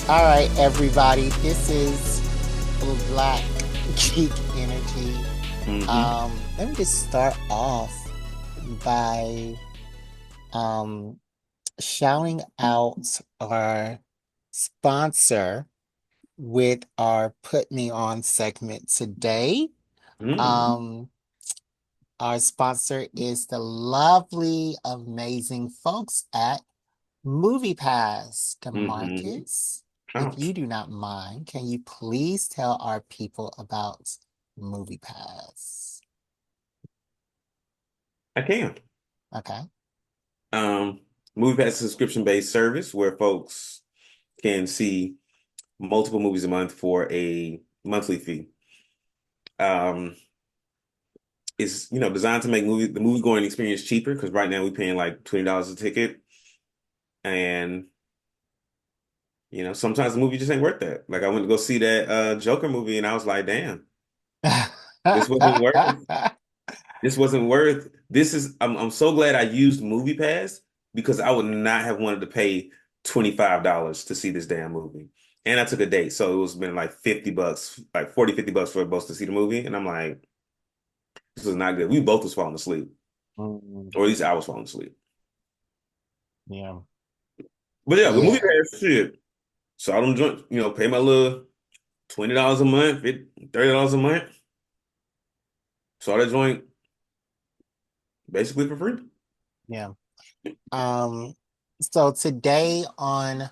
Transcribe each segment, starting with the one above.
All right, everybody. This is Black Geek Energy. Hmm. Let me just start off by um shouting out our sponsor with our Put Me On segment today. Mm. Um, our sponsor is the lovely, amazing folks at Movie Pass. Hmm. Demarcus, if you Ouch. do not mind, can you please tell our people about Movie Pass? I can. Okay. Um, MoviePass is a subscription-based service where folks can see multiple movies a month for a monthly fee. Um, it's designed to make the movie going experience cheaper because right now we're paying like $20 a ticket, and sometimes the movie just ain't worth that. Like I went to go see that Joker movie, and I was like, damn, this wasn't worth. This wasn't worth. This is. I'm so glad I used MoviePass because I would not have wanted to pay $25 to see this damn movie. And I took a date, so it was been like $50, like 40, $50 for both to see the movie. And I'm like, this is not good. We both was falling asleep, Mm, or at least I was falling asleep. yeah. But yeah, with Yeah. MoviePass, shit. So I don't join, pay my little $20 a month, $30 a month. So that joint basically for free. Yeah. Um, so today on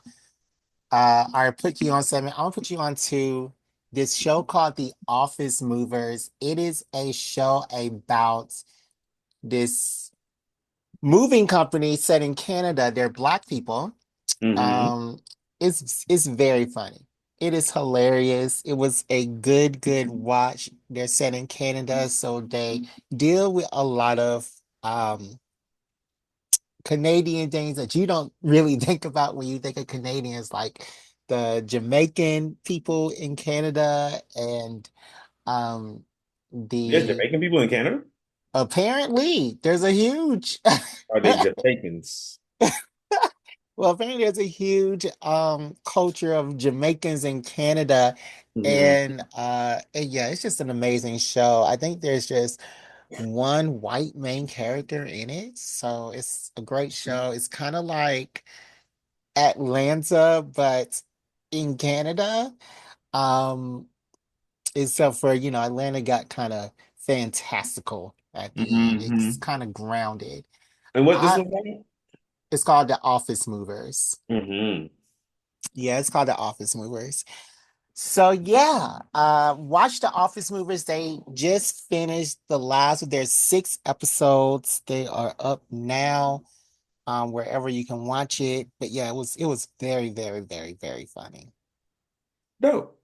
our Put You On segment, I want to put you on to this show called The Office Movers. It is a show about this moving company set in Canada. They're Black people. Hmm. Um, it's very funny. It is hilarious. It was a good watch. They're set in Canada, so they deal with a lot of Canadian things that you don't really think about when you think of Canadians, like the Jamaican people in Canada and um There's the Jamaican people in Canada. apparently there's a huge Are they Jamaicans? well, apparently there's a huge culture of Jamaicans in Canada, Hmm. and yeah, it's just an amazing show. I think there's just one white main character in it, so it's a great show. It's kind of like Atlanta, but in Canada. Um, except for, Atlanta got kind of fantastical at the end. It's Hmm. kind of grounded. And what this I one called? It's called The Office Movers. Hmm. Yeah, it's called The Office Movers. So yeah, watch The Office Movers. They just finished the last of their 6 episodes. They are up now, wherever you can watch it. But yeah, it was very funny. Dope.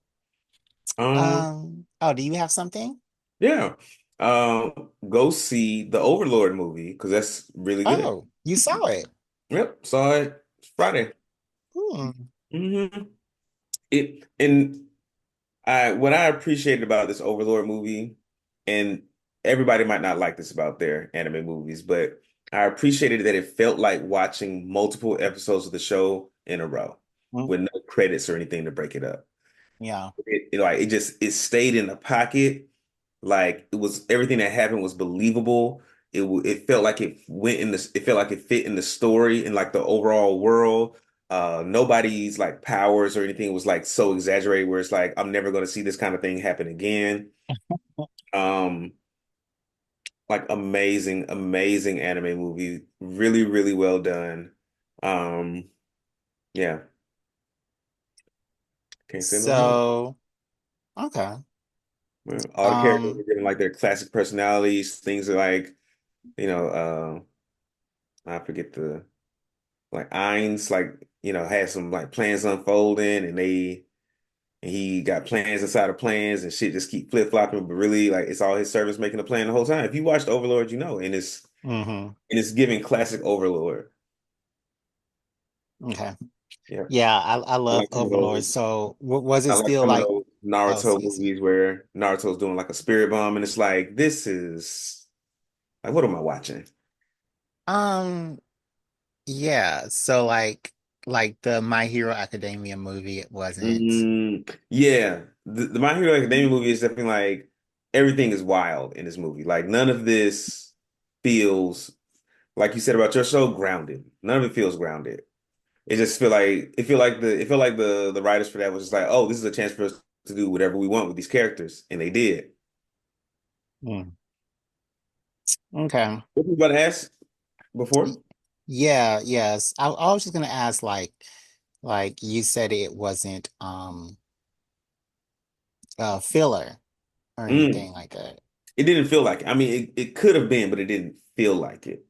Oh, do you have something? Yeah. Go see the Overlord movie because that's really good. Oh, you saw it. Yep, saw it Friday. Hmm. Hmm. It and I what I appreciated about this Overlord movie, and everybody might not like this about their anime movies, but I appreciated that it felt like watching multiple episodes of the show in a row with no credits or anything to break it up. Yeah. It stayed in the pocket. Like it was everything that happened was believable. It felt like it went in this. It felt like it fit in the story and like the overall world. Nobody's like powers or anything was like so exaggerated where it's like I'm never going to see this kind of thing happen again. Um, like amazing anime movie. Really, really well done. Um, yeah, can't say no more. So, okay. Well, all the characters are Um, getting like their classic personalities. Things are like, you know, I forget the like Ainz had some like plans unfolding and he got plans inside of plans and shit just keep flip-flopping, but really like it's all his servants making the plan the whole time. If you watched Overlord, mhm. and it's giving classic Overlord. Okay. Yeah. Yeah, I I love like some of Overlord. those So was it I like still some of like, those oh, Naruto excuse me. movies where Naruto's doing like a spirit bomb and it's like this is like what am I watching? Um, yeah. So like Like the My Hero Academia movie, it wasn't. Yeah, the My Hero Academia movie is definitely like everything is wild in this movie. Like none of this feels like you said about your show grounded. None of it feels grounded. It just feel like the writers for that was just like, oh, this is a chance for us to do whatever we want with these characters, and they did. Hmm. Okay. What were you about to ask Y- before? Yeah, yes. I was just gonna ask, like you said it wasn't filler or Mm. anything like that. It didn't feel like it. I mean, it could have been, but it didn't feel like it.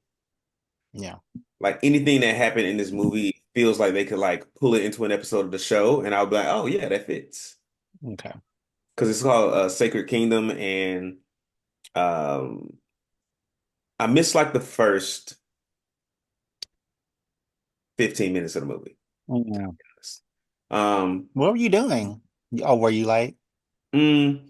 Yeah. Like anything that happened in this movie feels like they could like pull it into an episode of the show, and I'll be like, oh yeah, that fits. Okay. Because it's called Sacred Kingdom, and um, I missed like the first 15 minutes of the movie. Yeah. Um, What were you doing? Oh, were you like? mm,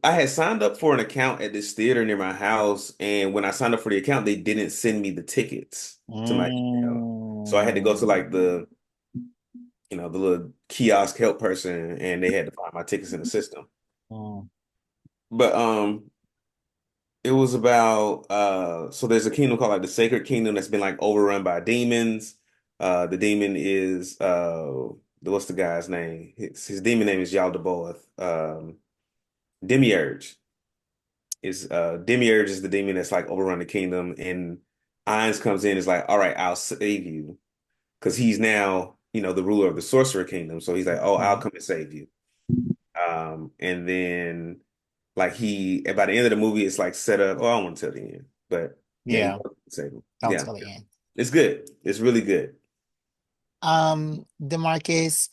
I had signed up for an account at this theater near my house, and when I signed up for the account, they didn't send me the tickets to my email. So I had to go to like Mm, the little kiosk help person, and they had to find my tickets in the system. mm, But it was about so there's a kingdom called like the Sacred Kingdom that's been like overrun by demons. The demon is what's the guy's name? His demon name is Yaldabaoth. Demiurge Demiurge is the demon that's like overrun the kingdom, and Ainz comes in and is like, all right, I'll save you because he's now the ruler of the Sorcerer Kingdom. So he's like, oh, I'll mm. come and save you. And then like by the end of the movie, it's like set up. Oh, I don't want to tell the end, but yeah, he Yeah. comes and save him. Don't Yeah, tell the end. it's good. It's really good. DeMarcus,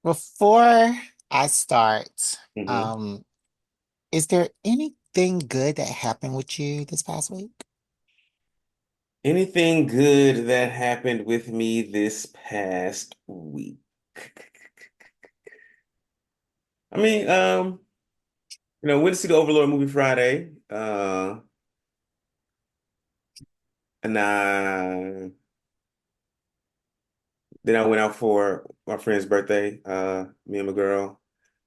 before I start, Hmm. um, is there anything good that happened with you this past week? Anything good that happened with me this past week? I mean, went to see the Overlord movie Friday. And then I went out for my friend's birthday, me and my girl.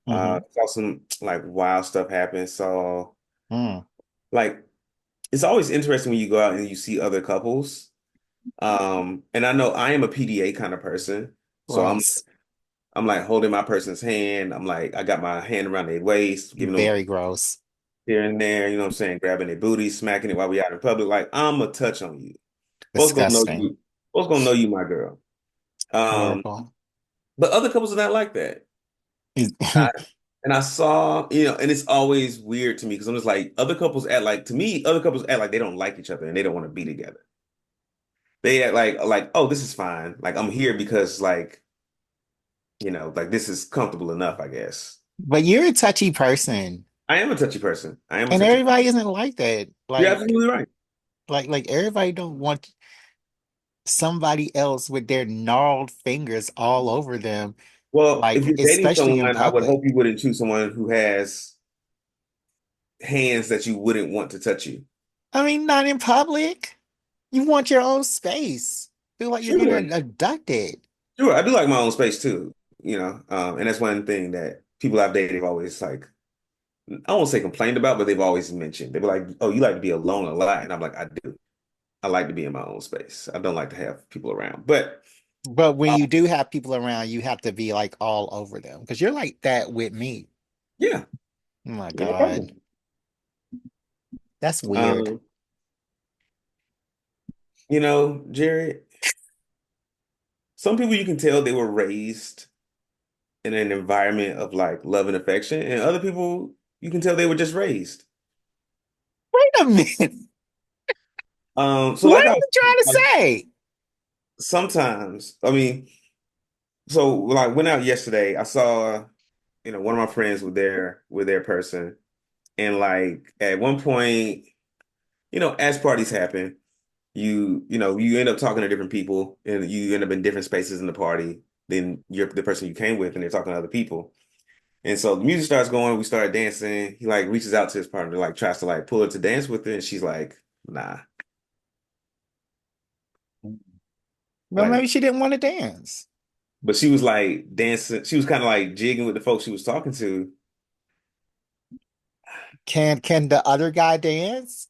Mm-hmm. Saw some like wild stuff happen. So Mm, like it's always interesting when you go out and you see other couples. And I know I am a PDA kind of person. So gross. I'm like holding my person's hand. I'm like I got my hand around their waist, giving them Very gross. here and there, you know what I'm saying, grabbing their booty, smacking it while we out in public. Like I'm a touch on you. Folks gonna know Disgusting. you. Folks gonna know you, my girl. Um, Horrible. but other couples are not like that. I, and I saw, and it's always weird to me because I'm just like, to me, other couples act like they don't like each other and they don't want to be together. They act like, oh, this is fine. Like I'm here because like this is comfortable enough, I guess. But you're a touchy person, I am a touchy person. I am a and touchy. everybody isn't like that. You're absolutely right. Like everybody don't want somebody else with their gnarled fingers all over them, Well, if like you're dating especially in someone, I would public. hope you wouldn't choose someone who has hands that you wouldn't want to touch you. I mean, not in public. You want your own space. Feel like you're Sure. getting abducted. Sure. I do like my own space too, and that's one thing that people I've dated have always like, I won't say complained about, but they've always mentioned. They were like, oh, you like to be alone a lot. And I'm like, I do. I like to be in my own space. I don't like to have people around. But But when uh, you do have people around, you have to be like all over them because you're like that with me. yeah, Oh my no God. problem. That's weird. Um, Jared, some people you can tell they were raised in an environment of like love and affection, and other people you can tell they were just raised. Wait a minute. So What like are I you trying to like say? sometimes, I mean, so like went out yesterday, I saw, one of my friends with their person, and like at one point, as parties happen, you end up talking to different people, and you end up in different spaces in the party than the person you came with, and they're talking to other people. And so the music starts going, we start dancing. He like reaches out to his partner, like tries to like pull her to dance with her, and she's like, nah. Well, Like, maybe she didn't want to dance. but she was like dancing. She was kind of like jigging with the folks she was talking to. Can the other guy dance?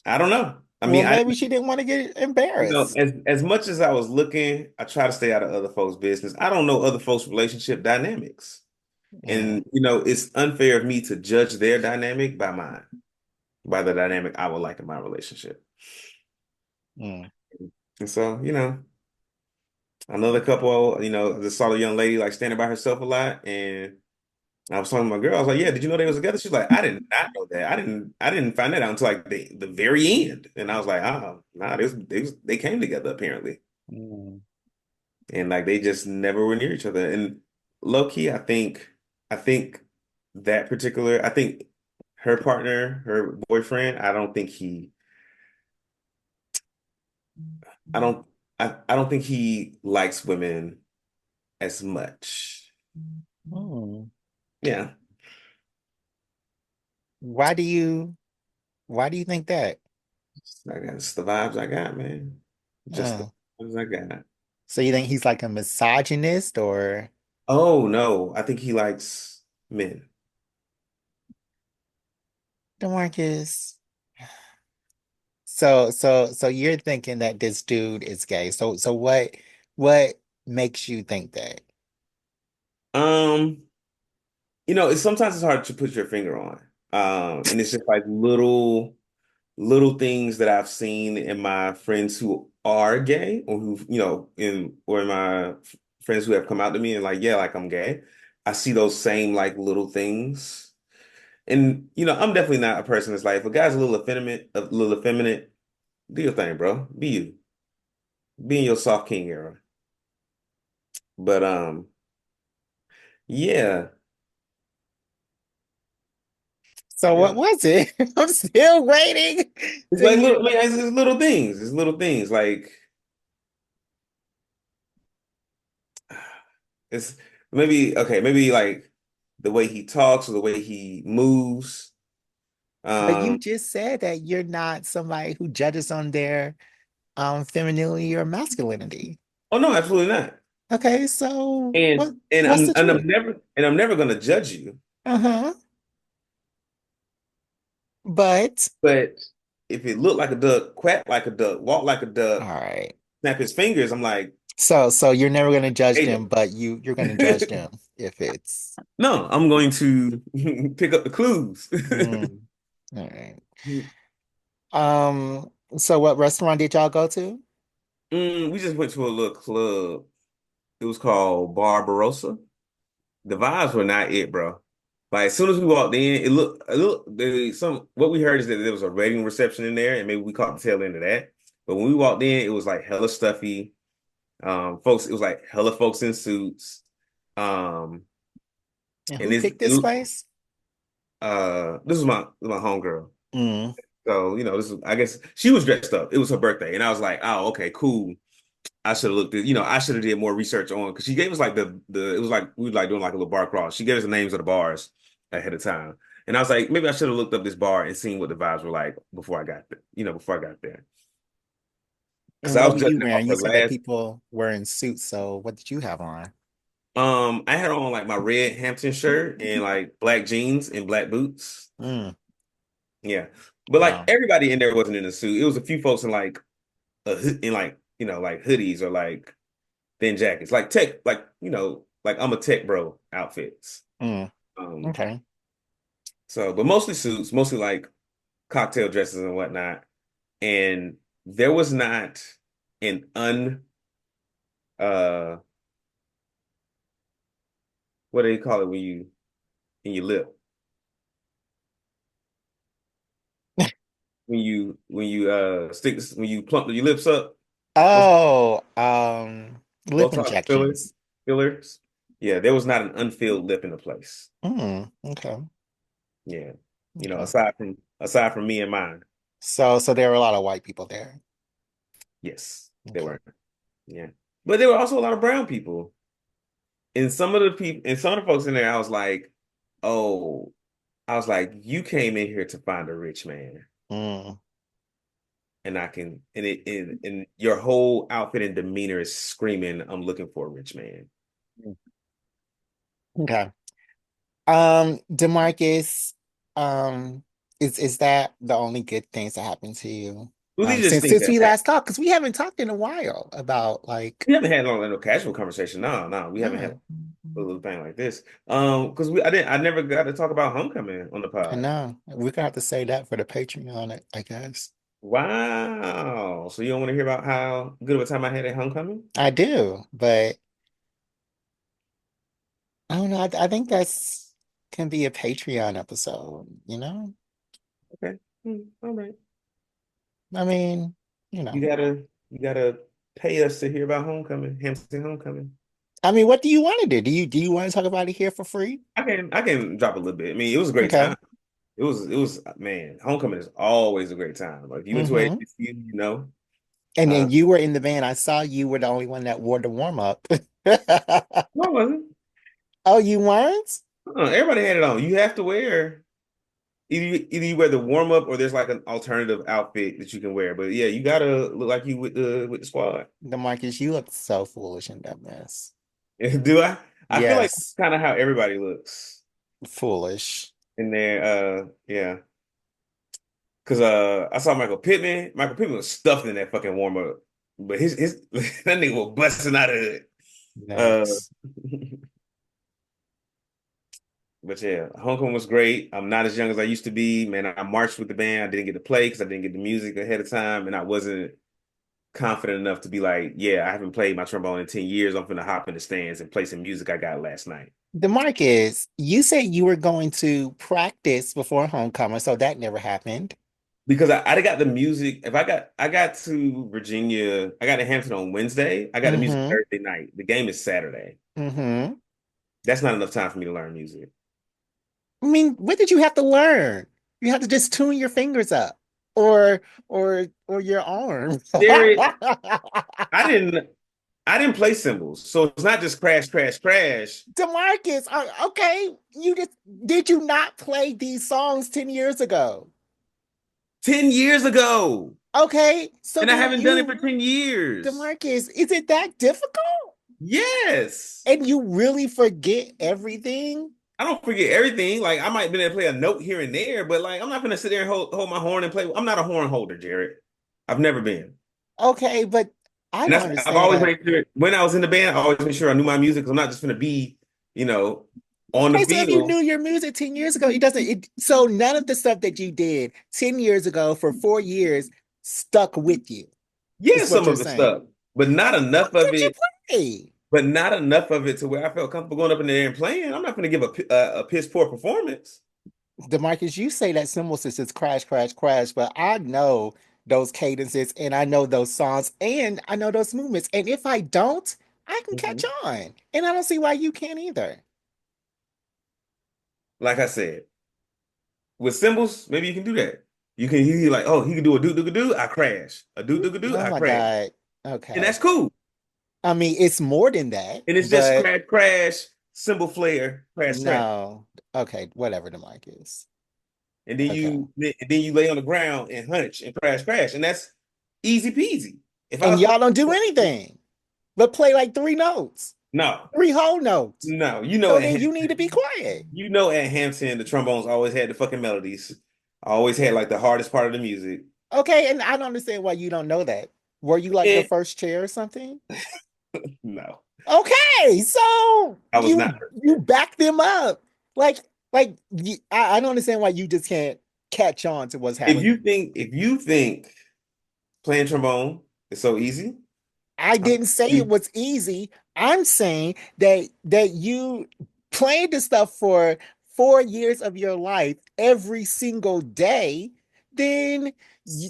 I don't know. I Well, mean, maybe she didn't want to get embarrassed. as much as I was looking, I try to stay out of other folks' business. I don't know other folks' relationship dynamics. Mm, And it's unfair of me to judge their dynamic by mine, by the dynamic I would like in my relationship. mm, And so, another couple, I just saw the young lady like standing by herself a lot. And I was talking to my girl, I was like, yeah, did you know they was together? She's like, I did not know that. I didn't find that out until like the very end. And I was like, oh, nah, they came together apparently. mm. And like they just never were near each other. And low key, I think I think her partner, her boyfriend, I don't I don't think he likes women as much. Mm. Yeah. Why do you why do you think that? It's the vibes I got, man. Just the Oh, vibes I got. so you think he's like a misogynist or Oh no, I think he likes men. DeMarcus? So you're thinking that this dude is gay. So what makes you think that? Um, it's sometimes it's hard to put your finger on. And it's just like little things that I've seen in my friends who are gay or who, in my friends who have come out to me and like, yeah, like I'm gay. I see those same like little things. And I'm definitely not a person that's like, if a guy's a little effeminate, do your thing, bro. Be you. Be in your soft king era. But yeah. So what Yeah. was it? I'm still waiting It's to like hear. little, I mean, it's little things. It's little things. Like it's maybe okay, maybe like the way he talks or the way he moves. But you Um, just said that you're not somebody who judges on their femininity or masculinity. oh no, absolutely not. Okay, so And and what's I'm the and truth? I'm never gonna judge you. Uh-huh. But But if it looked like a duck, quack like a duck, walk like a all duck, right. snap his fingers, I'm like, So you're never gonna judge hey them, but you're gonna judge there. them if it's No, I'm going to pick up the clues. mm, all right. So what restaurant did y'all go to? We just went to a little club. It was called Barbarossa. The vibes were not it, bro. Like as soon as we walked in, what we heard is that there was a wedding reception in there, and maybe we caught the tail end of that. But when we walked in, it was like hella stuffy. It was like hella folks in suits. Um, And and who picked this place? this was my homegirl. Mm, So, I guess she was dressed up. It was her birthday. And I was like, oh, okay, cool. I should have looked at, I should have did more research on because she gave us like it was like we were like doing like a little bar crawl. She gave us the names of the bars ahead of time. And I was like, maybe I should have looked up this bar and seen what the vibes were like before I got there, before I got there. Because and I what was were judging you it off wearing? You her said that last. people were in suits, so what did you have on? I had on like my red Hampton shirt and like black jeans and black boots. Mm, Yeah. But like wow. everybody in there wasn't in a suit. It was a few folks in like in like, like hoodies or like thin jackets, like tech, like like I'm a tech bro outfits. Mm, Um, okay. but mostly suits, mostly like cocktail dresses and whatnot. And there was not an uh what do you call it when you in your lip when you plump your lips up. What's Oh, lip Botox injections. fillers? Yeah, there was not an unfilled lip in the place. Mm, okay. Yeah, Okay. aside from me and mine. So there were a lot of white people there. Yes, there Okay. were. Yeah. But there were also a lot of brown people. And some of the folks in there, oh, I was like, you came in here to find a rich man. Mm, and I can and it and your whole outfit and demeanor is screaming, I'm looking for a rich man. Okay. DeMarcus, um, is that the only good things that happened to you? Well, these just Since things we that last talked, because we haven't talked in a while about like, we haven't had no casual conversation. No, we haven't had oh, a little thing like this. Because I never got to talk about homecoming on the I pod. know we're gonna have to say that for the Patreon, I guess. Wow. So you don't want to hear about how good of a time I had at homecoming? I do, but I don't know. I think that's can be a Patreon episode, you know? Okay. All right. I mean, you You know. gotta you gotta pay us to hear about homecoming, Hampton homecoming. I mean, what do you want to do? Do you want to talk about it here for free? I can drop a little bit. I mean, it was a great Okay. time. It was man, homecoming is always a great time. Like you went to Mm-hmm. HBCU, And uh then you were in the band. I saw you were the only one that wore the warm up. what was it? Oh, you weren't? Everybody had it on. You have to wear either you wear the warm up or there's like an alternative outfit that you can wear. But yeah, you gotta look like you with the squad. DeMarcus, you look so foolish in that mess. Do I? I feel like Yes, kind of how everybody looks foolish. in there. Yeah. Cause I saw Michael Pittman. Michael Pittman was stuffed in that fucking warm up, but his that nigga was busting out of it. Uh, Next. but yeah, homecoming was great. I'm not as young as I used to be. Man, I marched with the band. I didn't get to play because I didn't get the music ahead of time, and I wasn't confident enough to be like, yeah, I haven't played my trombone in 10 years. I'm finna hop in the stands and play some music I got last night. DeMarcus, you said you were going to practice before homecoming, so that never happened. Because I got the music. If I got to Virginia, I got to Hampton on Wednesday. I got the music Mm-hmm. Thursday night. The game is Saturday. Mm-hmm. That's not enough time for me to learn music. I mean, what did you have to learn? You have to just tune your fingers up or or your arm. Jared, I didn't I didn't play cymbals. So it's not just crash, crash, crash. DeMarcus, okay, you just did you not play these songs 10 years ago? 10 years ago. Okay, so And I then haven't done it you, for 10 years. DeMarcus, is it that difficult? Yes. And you really forget everything? I don't forget everything. Like I might be able to play a note here and there, but like I'm not gonna sit there and hold my horn and play. I'm not a horn holder, Jared. I've never been. Okay, but I And don't that's I've understand always that. made sure when I was in the band, I always made sure I knew my music because I'm not just gonna be, you know, on the Okay, so if you knew field. your music 10 years ago, it doesn't it so none of the stuff that you did 10 years ago for 4 years stuck with you, Yeah, is what some you're of it saying. stuck, but not enough What of did you it. play? But not enough of it to where I felt comfortable going up in there and playing. I'm not gonna give a piss poor performance. DeMarcus, you say that cymbal is crash, crash, crash, but I know those cadences and I know those songs and I know those movements. And if I don't, I can catch Mhm. on. And I don't see why you can't either. Like I said, with cymbals, maybe you can do that. You like, oh, he can do a do do do. I crash. A do do do. Oh I my crash, God. and that's Okay. cool. I mean, it's more than that, And it's just but crash, crash, cymbal flare, crash, crash, no. Okay, whatever DeMarcus. and then Okay. you lay on the ground and hunch and crash, crash, and that's easy peasy. If I And was y'all don't do playing, anything but play like three notes, no, three whole notes. no, So then you need to be quiet. at Hampton, the trombones always had the fucking melodies. I always had like the hardest part of the music. Okay, and I don't understand why you don't know that. Were you like the And first chair or something? no, Okay, so I was not. you back them up. Like I don't understand why you just can't catch on to what's happening. If you think playing trombone is so easy, I I'm didn't say it you was easy. I'm saying that you played the stuff for 4 years of your life every single day, then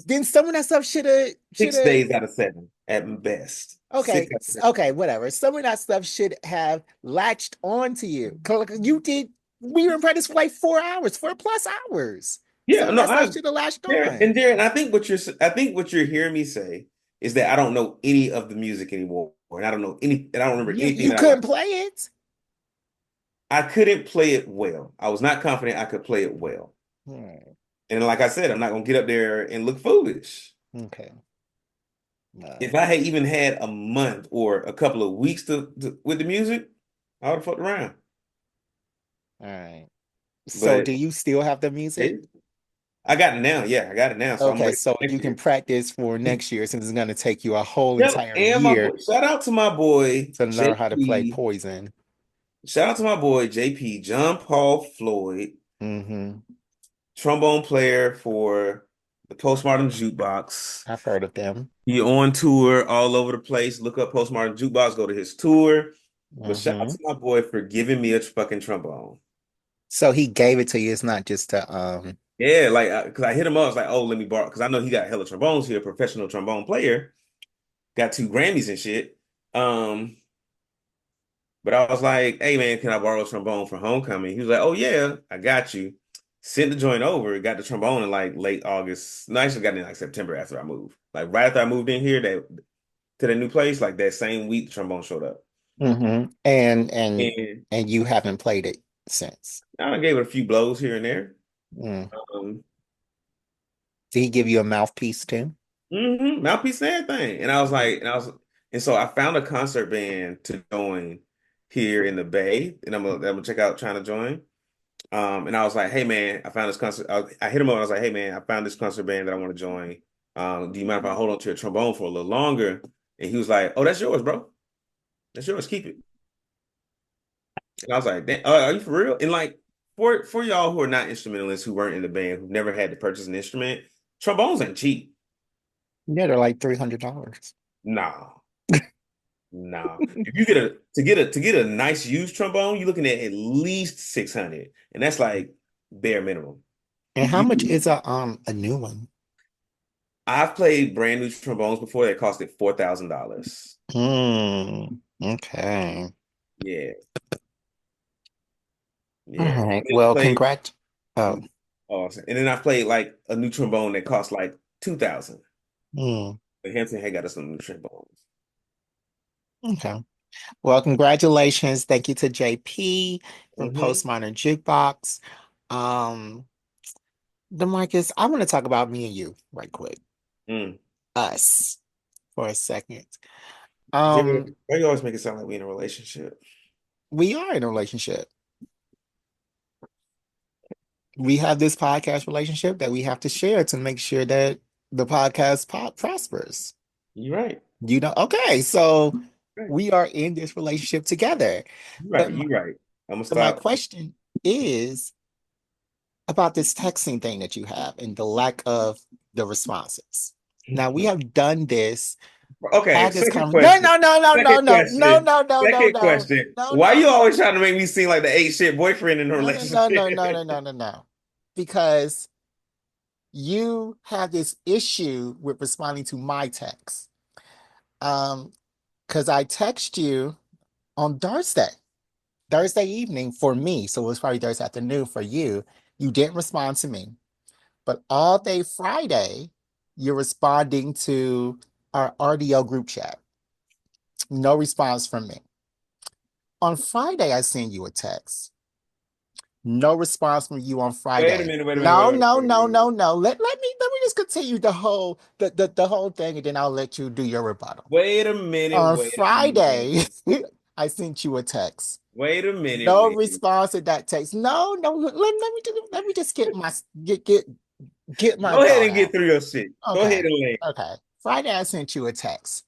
then some of that stuff should six have days out of seven at best. Six okay, out of seven. okay, whatever. Some of that stuff should have latched on to you. 'Cause you did, we were in practice for like 4 hours, 4+ hours. Yeah, Some of no, that stuff should have latched on. Darren, I think what you're hearing me say is that I don't know any of the music anymore, and I don't know any, and I don't remember anything You that I like. couldn't play it. I couldn't play it well. I was not confident I could play it well. Hmm. And like I said, I'm not gonna get up there and look foolish. Okay. If Right. I had even had a month or a couple of weeks with the music, I would have fucked around. All right. So But do you still have the music? it, I got it now. Yeah, I got it now. So I'm Okay, ready so for you next can year. practice for next year since it's going to take you a whole Yep. entire And my year boy, shout out to my boy to learn how to play JP. Poison. Shout out to my boy JP, John Paul Floyd, Hmm. trombone player for the Postmodern Jukebox. I've heard of them. He on tour all over the place. Look up Postmodern Jukebox, go to his tour. But shout out Hmm. to my boy for giving me a fucking trombone. So he gave it to you. It's not just a Yeah, like, because I hit him up, I was like, oh, let me borrow, because I know he got hella trombones here, professional trombone player, got 2 Grammys and shit. Um, but I was like, hey man, can I borrow a trombone for homecoming? He was like, oh yeah, I got you. Sent the joint over, got the trombone in like late August. No, I actually got it in like September after I moved. Like right after I moved in here, that to the new place, like that same week, the trombone showed up. hmm and And and you haven't played it since. I gave it a few blows here and there. Mm. Um, Did he give you a mouthpiece too? Mouthpiece and everything. And I was like, and so I found a concert band to join here in the Bay, and I'm gonna check out trying to join. And I was like, hey man, I found this concert. I hit him up and I was like, hey man, I found this concert band that I want to join. Do you mind if I hold on to your trombone for a little longer? And he was like, oh, that's yours, bro. That's yours. Keep it. And I was like, are you for real? And like for y'all who are not instrumentalists, who weren't in the band, who've never had to purchase an instrument, trombones ain't cheap. Yeah, they're like $300. Nah. No. If you get to get a nice used trombone, you're looking at least 600. And that's like bare minimum. And how much You is a new one? I've played brand new trombones before that costed $4,000. Okay. Yeah, All yeah. right. And then I Well, played congrats. Oh, awesome. And then I played like a new trombone that cost like 2,000. mm, But Hampton had got us some new trombones. okay. Well, congratulations. Thank you to JP from Hmm. Postmodern Jukebox. Um, DeMarcus, I want to talk about me and you right quick. Mm. Us for a second. Jerry, Um, why you always make it sound like we in a relationship? we are in a relationship. We have this podcast relationship that we have to share to make sure that the podcast prospers. You're right. Okay, so Right. we are in this relationship together. You're But right. my, You're right. I'm gonna but my stop. question is about this texting thing that you have and the lack of the responses. Now we have done this, Okay, had this second conversation. question. Second question. Second question. Why you No, always trying to make me seem like the ain't shit boyfriend in a no, no, no, no, relationship? no, no, no, no, no. Because you have this issue with responding to my text. Um, because I text you on Thursday evening for me, so it was probably Thursday afternoon for you. You didn't respond to me, but all day Friday, you're responding to our RDO group chat. No response from me. On Friday, I send you a text. No response from you on Wait a Friday. minute, wait a minute, wait No, a minute, no, wait a no, minute. no, no. Let me just continue the whole thing, and then I'll let you do your rebuttal. Wait a minute, On wait a minute. Friday, I sent you a text. Wait a minute, No wait a minute. response to that text. No, no. Let me just get my Go ahead thought and get out. through your shit. Go Okay, ahead and land. okay. Friday, I sent you a text.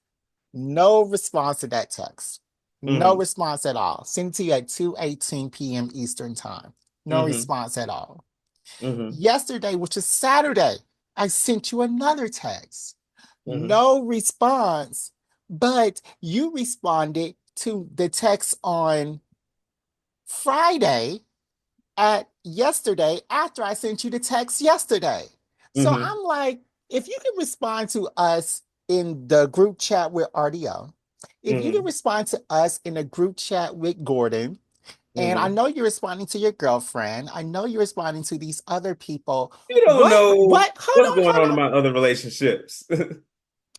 No response to that text. No Mm-hmm. response at all. Sent to you at 2:18 p.m. Eastern time. No Mm-hmm. response at all. Mm-hmm. Yesterday, which is Saturday, I sent you another text. Mm-hmm. No response, but you responded to the text on Friday at yesterday after I sent you the text yesterday. So Mm-hmm. I'm like, if you can respond to us in the group chat with RDO, if you can Mm-hmm. respond to us in a group chat with Gordon, and I Mm-hmm. know you're responding to your girlfriend, I know you're responding to these other people. You don't What? know What? Hold what's on, going on in hold my other relationships. on.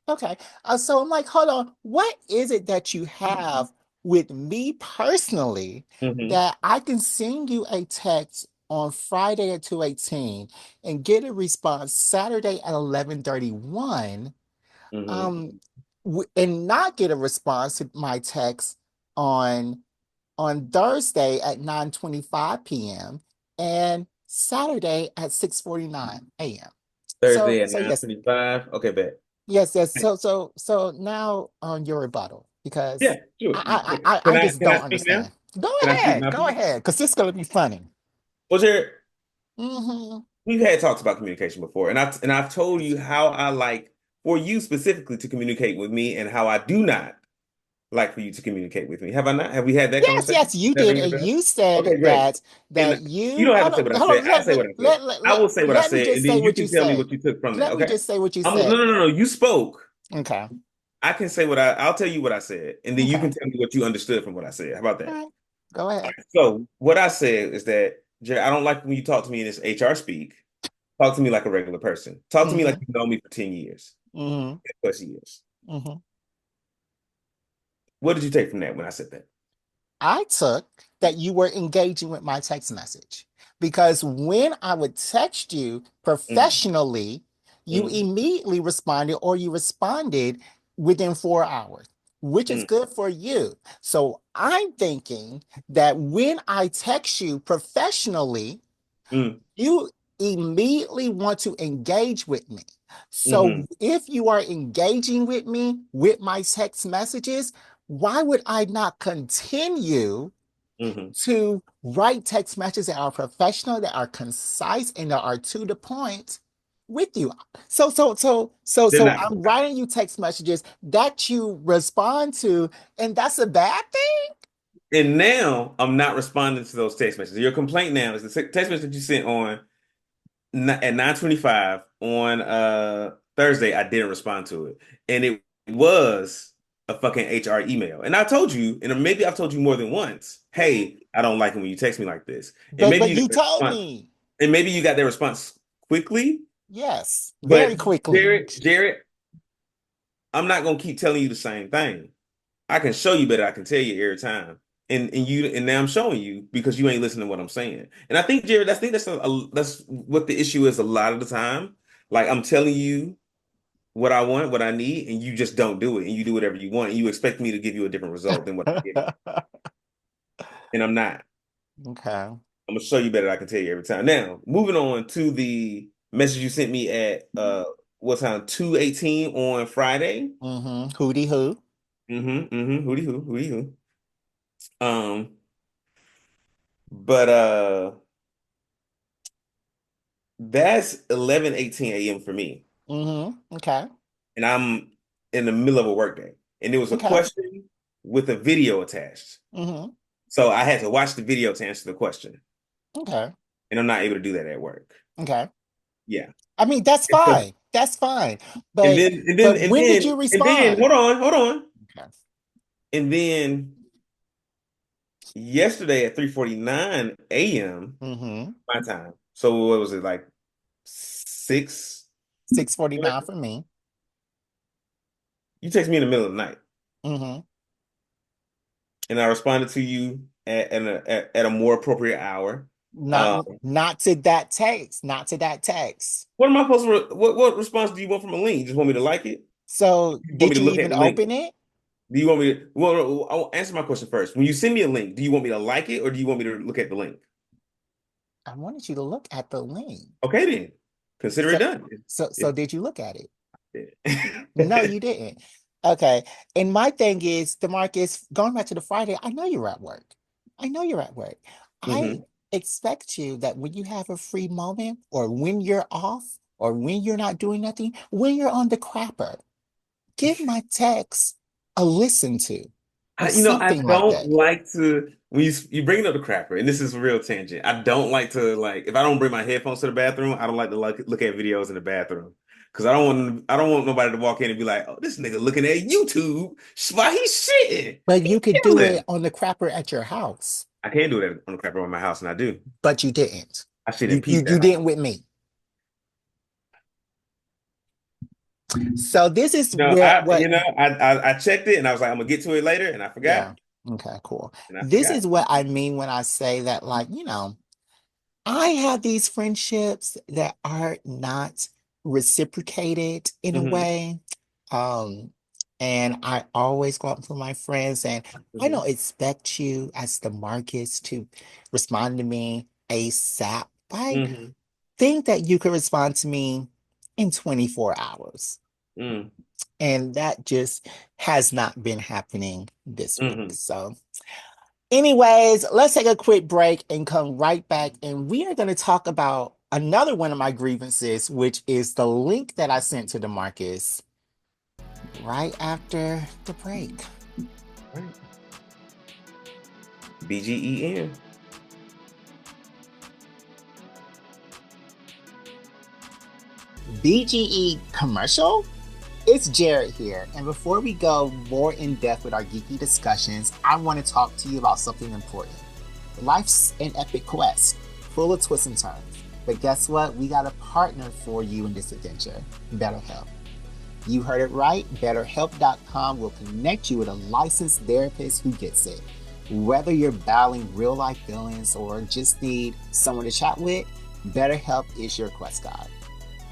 Okay. So I'm like, hold on. What is it that you have with me personally Mm-hmm. that I can send you a text on Friday at 2:18 and get a response Saturday at 11:31, Hmm. um, and not get a response to my text on Thursday at 9:25 p.m. and Saturday at 6:49 a.m. Thursday at Yes, 9:25. Okay, bet. yes. So now on your rebuttal, Yeah, because sure. I Can I just can I don't speak now? understand. Go Can I speak ahead, now, go please? ahead, because this is gonna be funny. Well, Jared, Hmm. we've had talks about communication before, and I've told you how I like for you specifically to communicate with me, and how I do not like for you to communicate with me. Have I not? Have we had that Yes, conversation? yes, you That did, ring a and bell? you said Okay, great. that And you you don't have to hold say on, what I hold said. on, I'll say what I said. I will say what I let me said, just and say then you what you can tell me said. what you took from that. Let me Okay? just say what you No, said. no, no, no. You spoke. Okay, I can say I'll tell you what I said, and then you okay, can tell me what you understood from what I said. How about all that? right, go ahead. So what I said is that, Jerry, I don't like when you talk to me in this HR speak. Talk to me like a regular person. Talk to me like Mm-hmm, you've known me for 10 years, mm-hmm, 10 plus years. mm-hmm. What did you take from that when I said that? I took that you were engaging with my text message because when I would text you Mm, professionally, you mm, immediately responded or you responded within 4 hours, which is mm, good for you. So I'm thinking that when I text you professionally, mm, you immediately want to engage with me. So mm, if you are engaging with me with my text messages, why would I not continue mm. to write text messages that are professional, that are concise, and that are to the point with you? They're So not. I'm writing you text messages that you respond to, and that's a bad thing? And now I'm not responding to those text messages. Your complaint now is the text message that you sent on at 9:25 on Thursday. I didn't respond to it, and it was a fucking HR email. And I told you, and maybe I've told you more than once, Mhm. hey, I don't like it when you text me like this. And But maybe you got you the told response, me. and maybe you got their response quickly. Yes, very But quickly. Jared, I'm not gonna keep telling you the same thing. I can show you better. I can tell you every time. And now I'm showing you because you ain't listening to what I'm saying. And I think, Jared, that's what the issue is a lot of the time. Like I'm telling you what I want, what I need, and you just don't do it, and you do whatever you want, and you expect me to give you a different result than what I give you. And I'm not. Okay. I'm gonna show you better. I can tell you every time. Now, moving on to the message you sent me at what time? 2:18 on Friday. Mm-hmm. Hootie hoo. Mm-hmm. Mm-hmm. Hooty hoo, hooty hoo. Um, but that's 11:18 a.m. for me, Mm-hmm. Okay. and I'm in the middle of a workday. And there was a Okay. question with a video attached, Mm-hmm. so I had to watch the video to answer the question, Okay. and I'm not able to do that at work. Okay. Yeah. I mean, that's And so, fine. That's fine. But when did you respond? hold on. Okay. And then yesterday at 3:49 a.m. Mm-hmm. my time. So what was it like 6? 6:49 for me. You text me in the middle of the night, Mm-hmm. and I responded to you at a more appropriate hour. Not Uh, not to that text. Not to that text. what am I supposed to? What response do you want from a link? You just want me to like it? So You want me did to you look at even the link? open it? Do you want me to? Well, I'll answer my question first. When you send me a link, do you want me to like it or do you want me to look at the link? I wanted you to look at the link. Okay, then consider it So done. so did you look at it? No, It- you didn't. Okay. And my thing is, DeMarcus, going back to the Friday, I know you're at work. I know you're at work. I Mhm. expect you that when you have a free moment or when you're off or when you're not doing nothing, when you're on the crapper, give my text a listen to or I something like don't that. like to when you bring up the crapper, and this is a real tangent. I don't like to like if I don't bring my headphones to the bathroom, I don't like to look at videos in the bathroom because I don't want nobody to walk in and be like, oh, this nigga looking at YouTube while he's shitting, But he you could do it killing. on the crapper at your house, I can't do that on the crapper on my house, and I do. but you didn't. I shit in You peace at home. didn't with me. So this is No, where what I checked it and I was like, I'm gonna get to it later, and I forgot, yeah. Okay, cool. and I This forgot. is what I mean when I say that, like, I have these friendships that are not reciprocated in a Hmm. way. Um, and I always go out for my friends, and I Hmm. don't expect you as the Marcus to respond to me ASAP. I Hmm. think that you could respond to me in 24 hours. Hmm. And that just has not been happening this week. Hmm. So, anyways, let's take a quick break and come right back. And we are going to talk about another one of my grievances, which is the link that I sent to DeMarcus right after the break. Right. BGEN. BGE commercial? It's Jared here. And before we go more in depth with our geeky discussions, I want to talk to you about something important. Life's an epic quest, full of twists and turns. But guess what? We got a partner for you in this adventure, BetterHelp. You heard it right. BetterHelp.com will connect you with a licensed therapist who gets it. Whether you're battling real life feelings or just need someone to chat with, BetterHelp is your quest guide.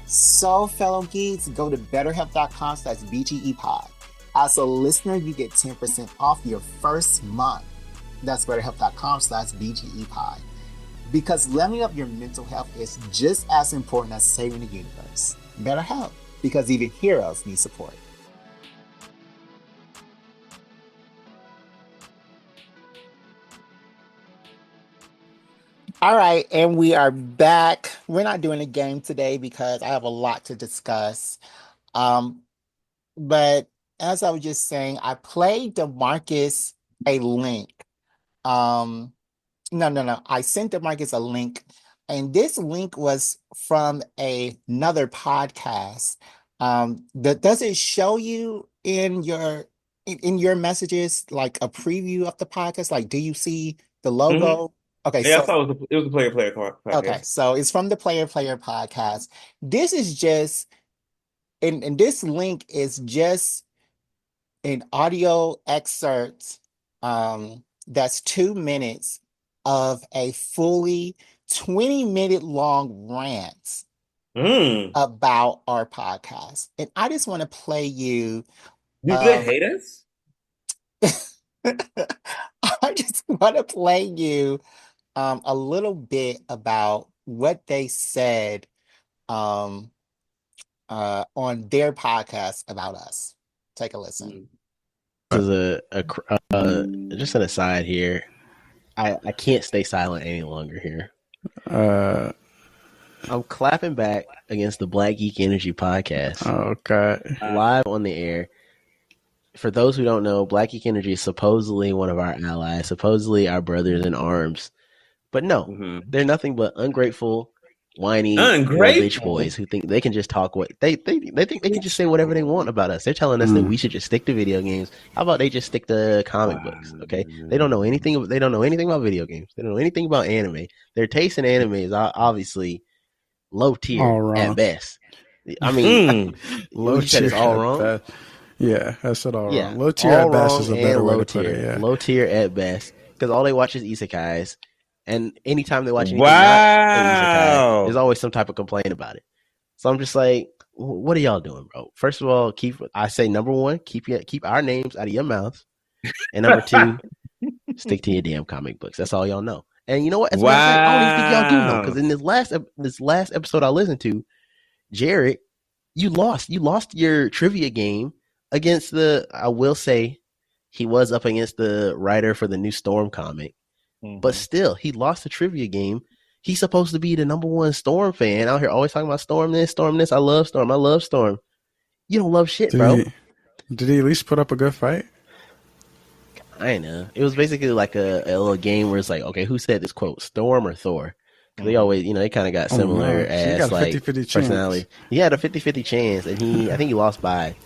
So, fellow geeks, go to betterhelp.com/BGEpod. As a listener, you get 10% off your first month. That's betterhelp.com/BGEpod. Because leveling up your mental health is just as important as saving the universe. BetterHelp, because even heroes need support. All right, and we are back. We're not doing a game today because I have a lot to discuss. Um, but as I was just saying, I played DeMarcus a link. Um, no. I sent DeMarcus a link, and this link was from another podcast. Does it show you in in your messages like a preview of the podcast? Like, do you see the Hmm. logo? Okay, Yeah, I so saw it was a player okay, podcast. so it's from the Player podcast. This is just and this link is just an audio excerpt that's 2 minutes of a fully 20-minute long rant Mm. about our podcast. And I just want to play you Do they um hate us? I just want to play you a little bit about what they said um on their podcast about us. Take a listen. Mm. This is just an aside here. I can't stay silent any longer here. Uh, I'm clapping back against the Black Geek Energy podcast oh God. live on the air. For those who don't know, Black Geek Energy is supposedly one of our allies, supposedly our brothers in arms. But no, Hmm. they're nothing but ungrateful, whiny little bitch boys Ungrateful. who think they can just talk what they think they can just say whatever they want about us. They're telling us that we should just stick to video games. How about they just stick to comic books? Okay, they don't know anything. They don't know anything about video games. They don't know anything about anime. Their taste in anime is obviously low tier All at wrong. best. I mean, Mm. Low you said tier it's all at wrong. best. Yeah, that's it all Yeah, wrong. Low tier all at best wrong is a better and way low to put it. tier. Yeah. Low tier at best because all they watch is isekais, and anytime they watch anything not an isekai, there's Wow. always some type of complaint about it. So I'm just like, what are y'all doing, bro? First of all, I say number one, keep our names out of your mouths, and number two, stick to your damn comic books. That's all y'all know. And you know what? As a matter of fact, I don't even think y'all do know because Wow. in this last episode I listened to, Jared, you lost. You lost your trivia game against the. I will say, he was up against the writer for the new Storm comic, but Mhm. still, he lost the trivia game. He's supposed to be the number one Storm fan out here, always talking about Storm this, Storm this. I love Storm. I love Storm. You don't love shit, Did bro. did he at least put up a good fight? I know. It was basically like a little game where it's like, okay, who said this quote, Storm or Thor? Because they Mhm. always, they kind of got Oh similar no. So he got as a like 50-50 chance. personality. He had a 50-50 chance, and I think he lost by,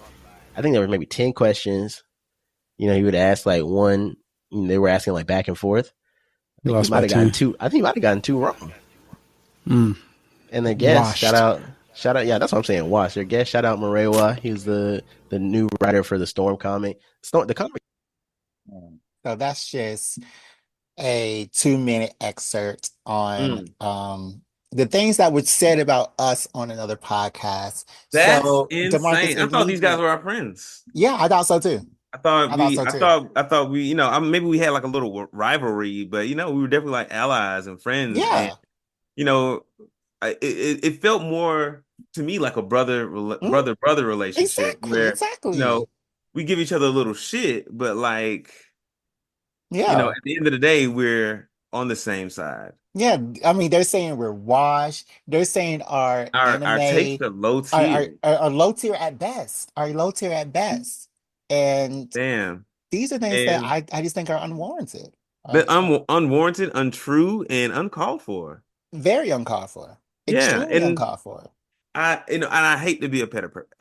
I think there were maybe 10 questions. He would ask like one, they were asking like back and forth. I He think he lost might by have gotten 10. two. I think he might have gotten two wrong. Mm. And the guest, Washed. shout out, yeah, that's what I'm saying. Watch their guest, shout out Marewa. He was the new writer for the Storm comic. The comic. So that's just a 2-minute excerpt on Mm. the things that were said about us on another podcast. That's So Demarcus, insane. I if thought you these guys were our friends. yeah, I thought so too. I thought so too. I thought we, maybe we had like a little rivalry, but we were definitely like allies and friends, and Yeah. you know, it felt more to me like a Mhm. brother relationship Exactly, where you exactly. know we give each other a little shit, but like Yeah. at the end of the day, we're on the same side. Yeah. I mean, they're saying we're washed. They're saying our Our takes anime are low are, tier. are low tier at best. Are low tier at best. And Damn. these are things that And I just think are unwarranted. but unwarranted, untrue, and uncalled for. Very uncalled for. Yeah, Extremely and uncalled for. and I hate to be a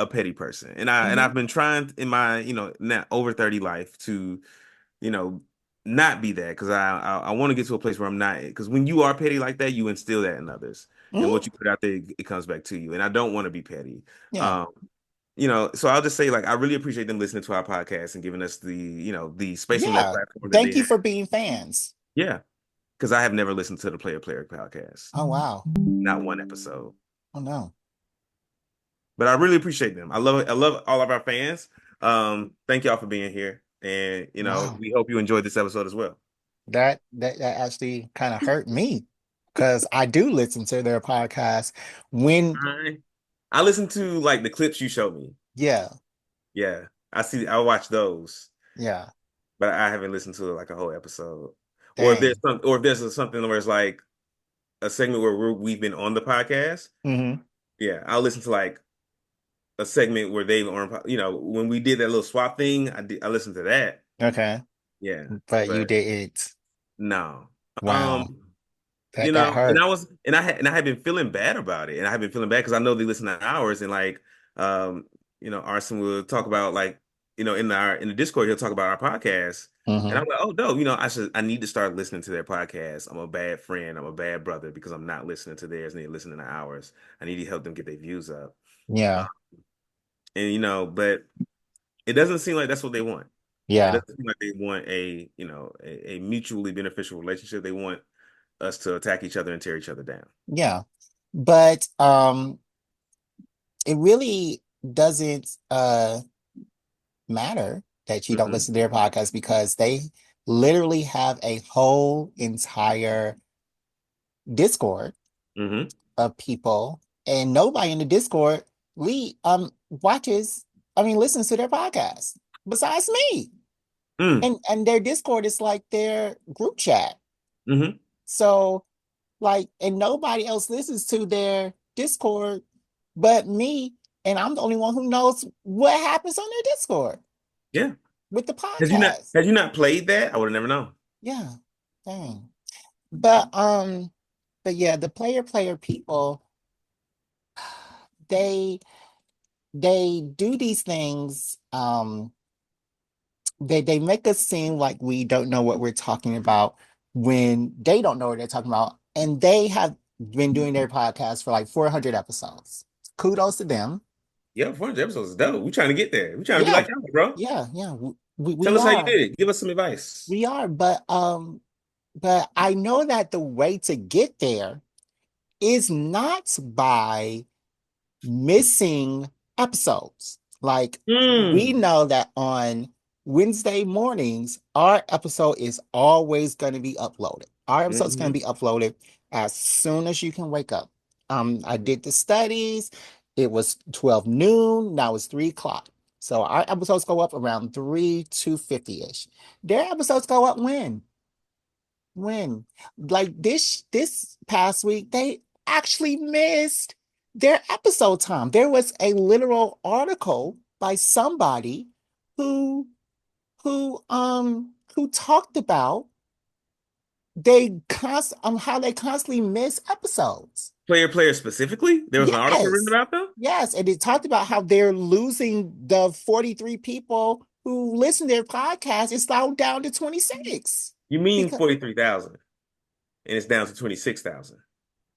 petty person, and Hmm. I've been trying in my now over 30 life to you know not be that because I want to get to a place where I'm not, because when you are petty like that, you instill that in others, and what Hmm. you put out there, it comes back to you, and I don't want to be petty. Yeah. Um, so I'll just say, like, I really appreciate them listening to our podcast and giving us the space on their Yeah. platform that they Thank you have. for being fans. Yeah, because I have never listened to the Player podcast, Oh wow. not one episode. Oh no. But I really appreciate them. I love all of our fans. Thank y'all for being here, and Wow. we hope you enjoyed this episode as well. That actually kind of hurt me because I do listen to their podcast when I listened to like the clips you showed me. yeah, Yeah, I watch those, yeah. but I haven't listened to like a whole episode. Dang. Or if there's something where it's like a segment where we've been on the podcast. Hmm. Yeah, I'll listen to like a segment where they were on, when we did that little swap thing, I listened to that. Okay. Yeah, But you but didn't. no. Wow. That And hurt. I had been feeling bad about it. And I had been feeling bad because I know they listen to ours, and like Arson will talk about like, in the Discord, he'll talk about our podcast. And Hmm. I'm like, oh no, I need to start listening to their podcast. I'm a bad friend, I'm a bad brother because I'm not listening to theirs and they're listening to ours. I need to help them get their views up. Uh, Yeah. and but it doesn't seem like that's what they want. It Yeah. doesn't seem like they want a mutually beneficial relationship. They want us to attack each other and tear each other down. Yeah. But it really doesn't matter that you don't Hmm. listen to their podcast because they literally have a whole entire Discord Hmm. of people, and nobody in the Discord watches, I mean, listens to their podcast besides me. Mm. And their Discord is like their group chat. Hmm. So like, and nobody else listens to their Discord but me, and I'm the only one who knows what happens on their Discord Yeah. with the Had you not podcast. had you not played that, I would have never known. Yeah, dang. But yeah, the player people, they they do these things. They make us seem like we don't know what we're talking about when they don't know what they're talking about, and they have been doing their podcast for like 400 episodes. Kudos to them. Yeah, 400 episodes is dope. We trying to get there. We trying to be Yeah, like y'all, bro. yeah. Tell We us how you are. did it. Give us some advice. We are, but I know that the way to get there is not by missing episodes. Like we Mm. know that on Wednesday mornings, our episode is always going to be uploaded. Our episode is going Hmm. to be uploaded as soon as you can wake up. I did the studies. It was 12 noon. Now it's 3 o'clock. So our episodes go up around 3 to 50-ish. Their episodes go up when? When? Like this past week, they actually missed their episode time. There was a literal article by somebody who who talked about how they constantly miss episodes. Player specifically? There was an article written Yes. about them? Yes. And it talked about how they're losing the 43 people who listen to their podcast. It's now down to 26. You mean Because 43,000 and it's down to 26,000.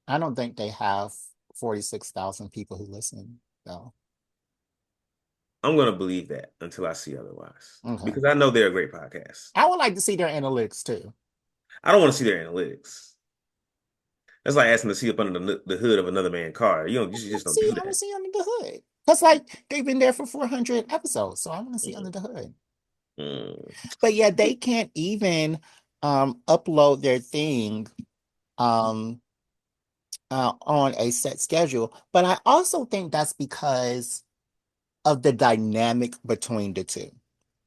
I don't think they have 46,000 people who listen, though. I'm gonna believe that until I see otherwise. Okay. Because I know they're a great podcast. I would like to see their analytics too. I don't want to see their analytics. That's like asking to see up under the hood of another man's car. You just don't do I want to that. see under the hood. Because like they've been there for 400 episodes, so I want to see Mm. under the hood. Mm. But yeah, they can't even upload their thing um on a set schedule. But I also think that's because of the dynamic between the two.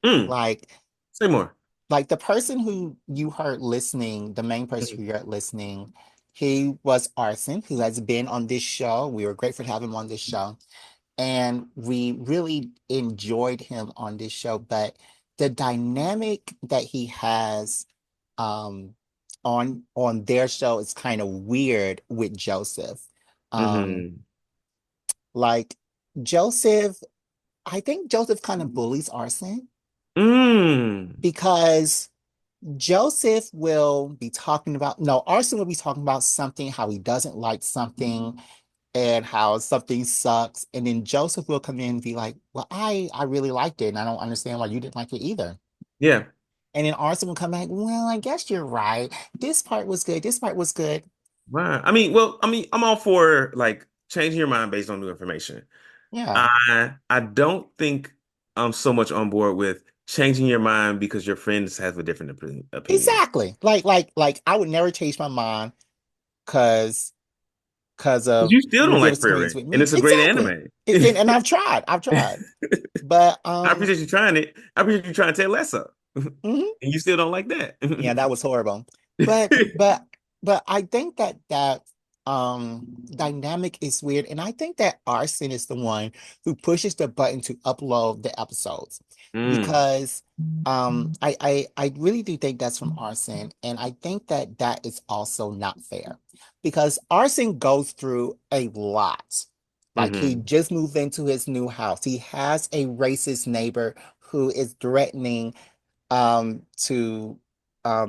Mm. Like Say more. like the person who you heard listening, the main person who you heard listening, he was Arson, who has been on this show. We were grateful to have him on this show. And we really enjoyed him on this show. But the dynamic that he has um on their show is kind of weird with Joseph. Um, Hmm. like Joseph, I think Joseph kind of bullies Arson Mm. because Joseph will be talking about, no, Arson will be talking about something, how he doesn't like something and how something sucks. And then Joseph will come in and be like, well, I really liked it and I don't understand why you didn't like it either. Yeah. And then Arson will come back, well, I guess you're right. This part was good. This part was good. Wow. I mean, I'm all for like changing your mind based on new information. Yeah, I don't think I'm so much on board with changing your mind because your friends have a different opinion. exactly. Like I would never change my mind because Because of you still your don't like different Frieren, with and me. it's a great Exactly. anime. And I've tried. But I appreciate you trying it. I appreciate you trying to tell Lessa, and mhm. you still don't like that. Yeah, that was horrible. But but but I think that dynamic is weird. And I think that Arson is the one who pushes the button to upload the episodes. Mm, Because I really do think that's from Arson. And I think that that is also not fair. Because Arson goes through a lot. Like he hmm. just moved into his new house. He has a racist neighbor who is threatening to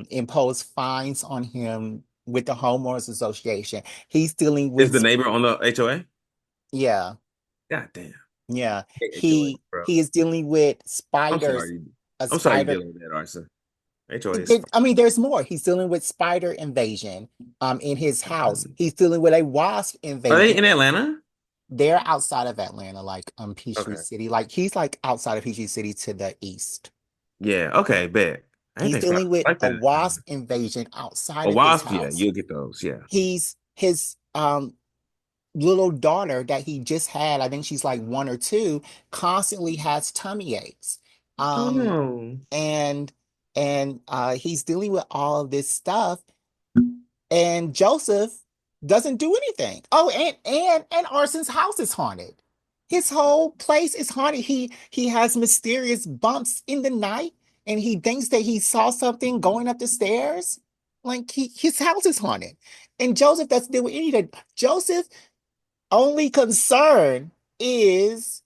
impose fines on him with the homeowners association. He's dealing Is the with, neighbor on the HOA? yeah, God damn. yeah. I hate HOA, bro. He is dealing with I'm spiders, sorry. a I'm sorry you're spider. dealing with that, Arson. HOA is I mean, there's more. He's dealing with spider invasion in his house. fine. He's dealing with a wasp Are they invasion. in Atlanta? They're outside of Atlanta, like Peachtree Okay. City. Like he's like outside of Peachtree City to the east. Yeah. Okay. Bet. I didn't He's think flowers dealing with like a that in Atlanta. wasp invasion outside A of his wasp. Yeah, house. you'll get those. Yeah. He's his little daughter that he just had, I think she's like 1 or 2, constantly has tummy aches. Oh Um no. and he's dealing with all of this stuff and Joseph doesn't do anything. Oh, and Arson's house is haunted. His whole place is haunted. He has mysterious bumps in the night and he thinks that he saw something going up the stairs. Like his house is haunted. And Joseph doesn't deal with anything. Joseph only concern is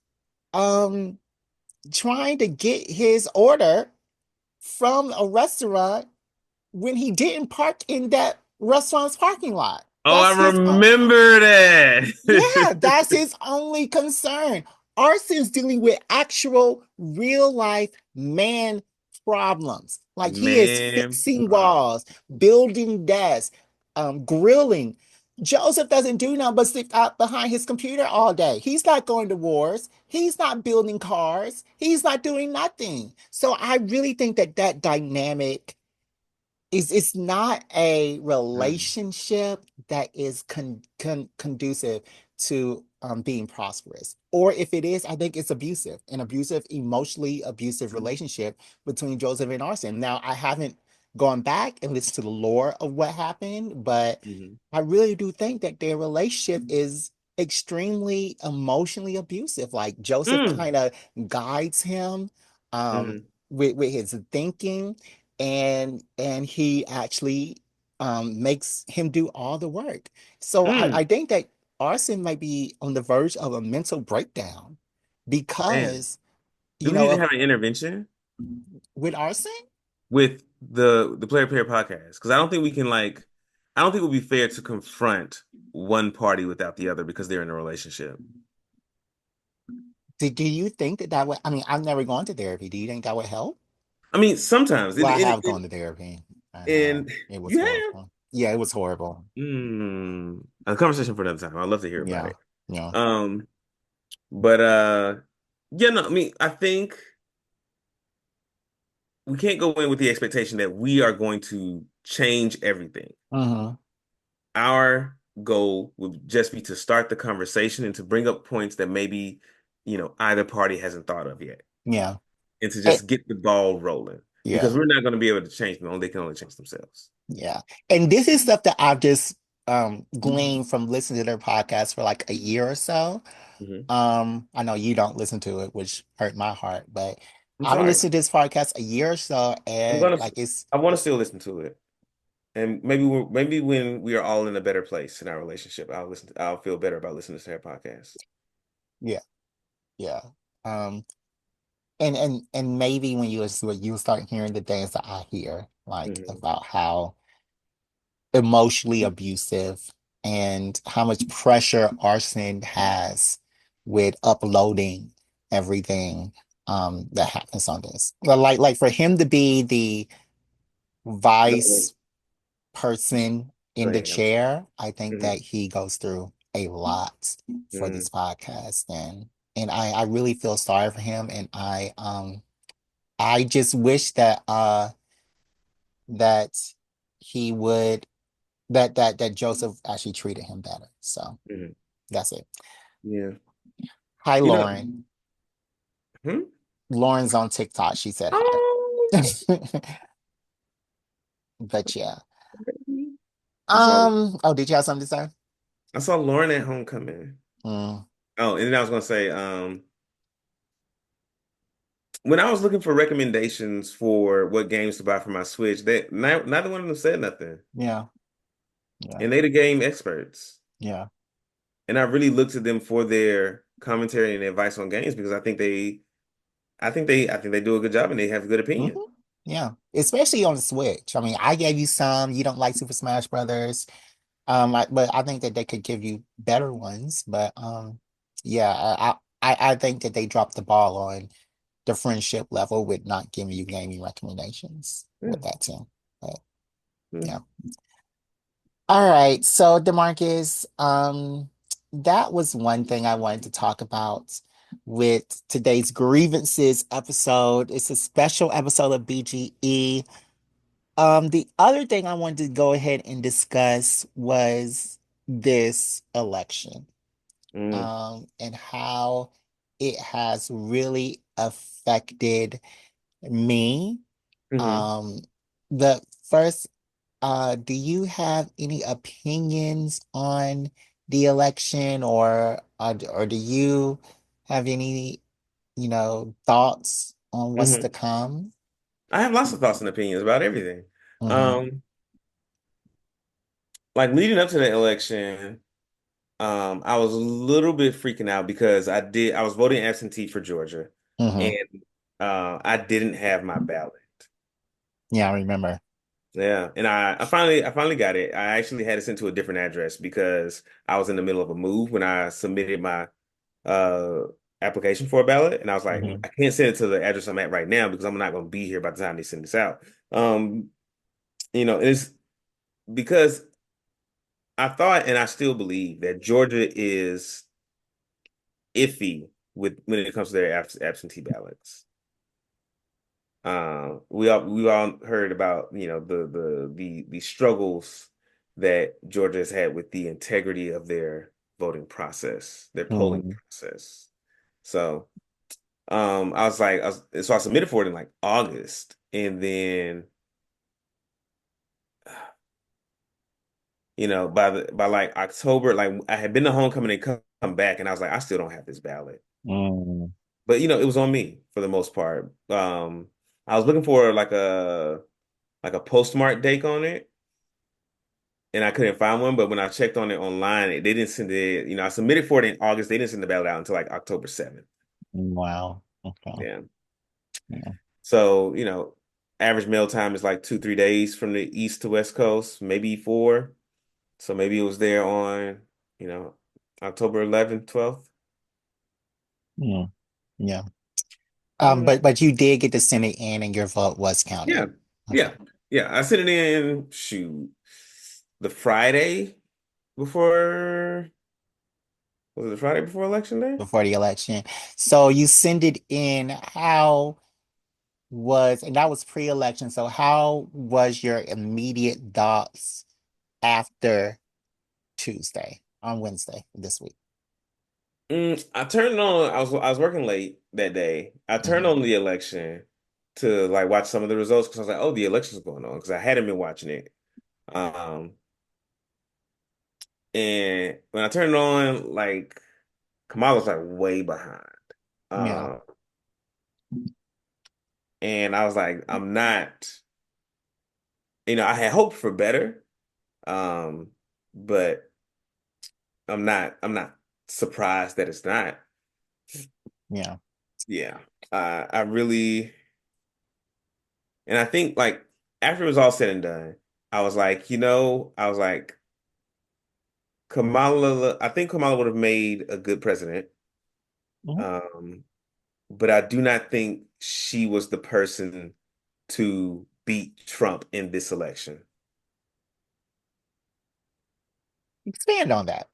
um trying to get his order from a restaurant when he didn't park in that restaurant's parking lot. Oh, I That's his remember yeah, that. that's his only concern. Arson's dealing with actual real life man problems. Like he is Man, fixing wow. walls, building desks, grilling. Joseph doesn't do nothing but sit out behind his computer all day. He's not going to wars. He's not building cars. He's not doing nothing. So I really think that that dynamic is it's not a Mm, relationship that is conducive to being prosperous. Or if it is, I think it's abusive, an abusive, emotionally abusive relationship between Joseph and Arson. Now, I haven't gone back and listened to the lore of what happened, but mhm, I really do think that their relationship is extremely emotionally abusive. Like Joseph mm, kind of guides him mhm, with his thinking and he actually makes him do all the work. So I mm. think that Arson might be on the verge of a mental breakdown Damn. because, Do you we need know, to have an intervention with Arson, with the player podcast? Because I don't think we can like, I don't think it would be fair to confront one party without the other because they're in a relationship. do you think that that would, I mean, I've never gone to therapy. Do you think that would help? I mean, sometimes Well, I have gone to therapy. I know. And It was you have horrible. Yeah, it was horrible. a conversation for another time. I'd love to hear about Yeah. it. Yeah. Um, but yeah, no, I mean, I think we can't go in with the expectation that we are going to change everything. Hmm. Our goal would just be to start the conversation and to bring up points that maybe, either party hasn't thought of yet, Yeah. and to It, just get the ball rolling because yeah. we're not going to be able to change them. They can only change themselves. Yeah. And this is stuff that I've just gleaned from listening to their podcast for like a year or so. Hmm. I know you don't listen to it, which hurt my heart, but I'm I've sorry. listened to this podcast a year or so, I'm and gonna. like it's I want to still listen to it, and maybe when we are all in a better place in our relationship, I'll feel better about listening to their podcast. yeah, yeah. Um, and maybe when you listen to it, you'll start hearing the things that I hear, like Hmm. about how emotionally abusive and how much pressure Arson has with uploading everything that happens on this. Well, like for him to be the Go vice person in the ahead. I'm sorry. chair, I think Hmm. that he goes through a lot for Hmm. this podcast, and I really feel sorry for him, and I just wish that he would that Joseph actually treated him better. So Hmm. that's it. Yeah. Hi, You know. Lauren. Hmm? Lauren's on TikTok. She said hi. Oh, But yeah. I saw Oh, did you have something to say? I saw Lauren at Homecoming. Mm, Oh, and then I was gonna say, when I was looking for recommendations for what games to buy for my Switch, that neither one of them said nothing. yeah, yeah, And they the game experts. yeah. And I really looked to them for their commentary and advice on games because I think they do a good job and they have a good Hmm. opinion. Yeah. Especially on the Switch. I mean, I gave you some. You don't like Super Smash Brothers. But I think that they could give you better ones. But yeah, I think that they dropped the ball on the friendship level with not giving you gaming recommendations Yeah. with that team. But Yeah. yeah. All right. So DeMarcus, that was one thing I wanted to talk about with today's grievances episode. It's a special episode of BGE. The other thing I wanted to go ahead and discuss was this election, Mm. and how it has really affected me. Hmm. Um, the first, do you have any opinions on the election, or do you have any, thoughts on what's to Hmm. come? I have lots of thoughts and opinions about everything. Mm-hmm. Um, like leading up to the election, I was a little bit freaking out because I was voting absentee for Georgia, Mm-hmm. and I didn't have my ballot. Yeah, I remember. Yeah, and I finally got it. I actually had it sent to a different address because I was in the middle of a move when I submitted my uh application for a ballot, and I was like, Mm-hmm. I can't send it to the address I'm at right now because I'm not going to be here by the time they send this out. Um, it's because I thought and I still believe that Georgia is iffy with when it comes to their absentee ballots. We all heard about the struggles that Georgia has had with the integrity of their voting process, their polling Mm-hmm. process. So so I submitted for it in like August, and then by like October, like I had been to homecoming and come back, and I was like, I still don't have this ballot. Mm-hmm. But it was on me for the most part. I was looking for like a postmark date on it, and I couldn't find one. But when I checked on it online, they didn't send it. I submitted for it in August. They didn't send the ballot out until like October 7th. Wow. Okay. Yeah. Yeah. So, average mail time is like 2, 3 days from the east to west coast, maybe 4. So maybe it was there on, you know, October 11th, 12th. Mm. Yeah. I don't know. But you did get to send it in, and your vote was Yeah. counted. Okay. Yeah. Yeah, I sent it in, shoot, the Friday before, was it the Friday before election day? before the election. So you send it in. How was, and that was pre-election. So how was your immediate thoughts after Tuesday, on Wednesday this week? I turned on, I was working late that day. I turned Mhm. on the election to like watch some of the results because I was like, oh, the election's going on because I hadn't been watching it. Um, and when I turned it on, like Kamala's like way behind. Yeah, Um, and I was like, I'm not, I had hoped for better. Um, but I'm not surprised that it's not. yeah. Yeah. I really, and I think like after it was all said and done, I was like, I was like, I think Kamala would have made a good president. Mhm. Um, but I do not think she was the person to beat Trump in this election. Expand on that.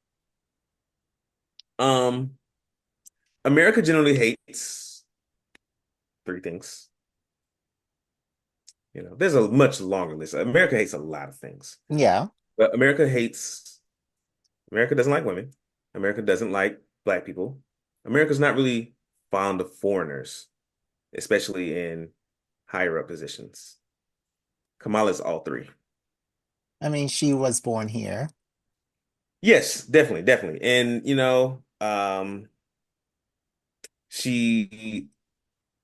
Um, America generally hates three things. There's a much longer list. America hates a lot of things. Yeah. But America doesn't like women. America doesn't like black people. America's not really fond of foreigners, especially in higher up positions. Kamala's all three. I mean, she was born here. Yes, definitely, definitely. And she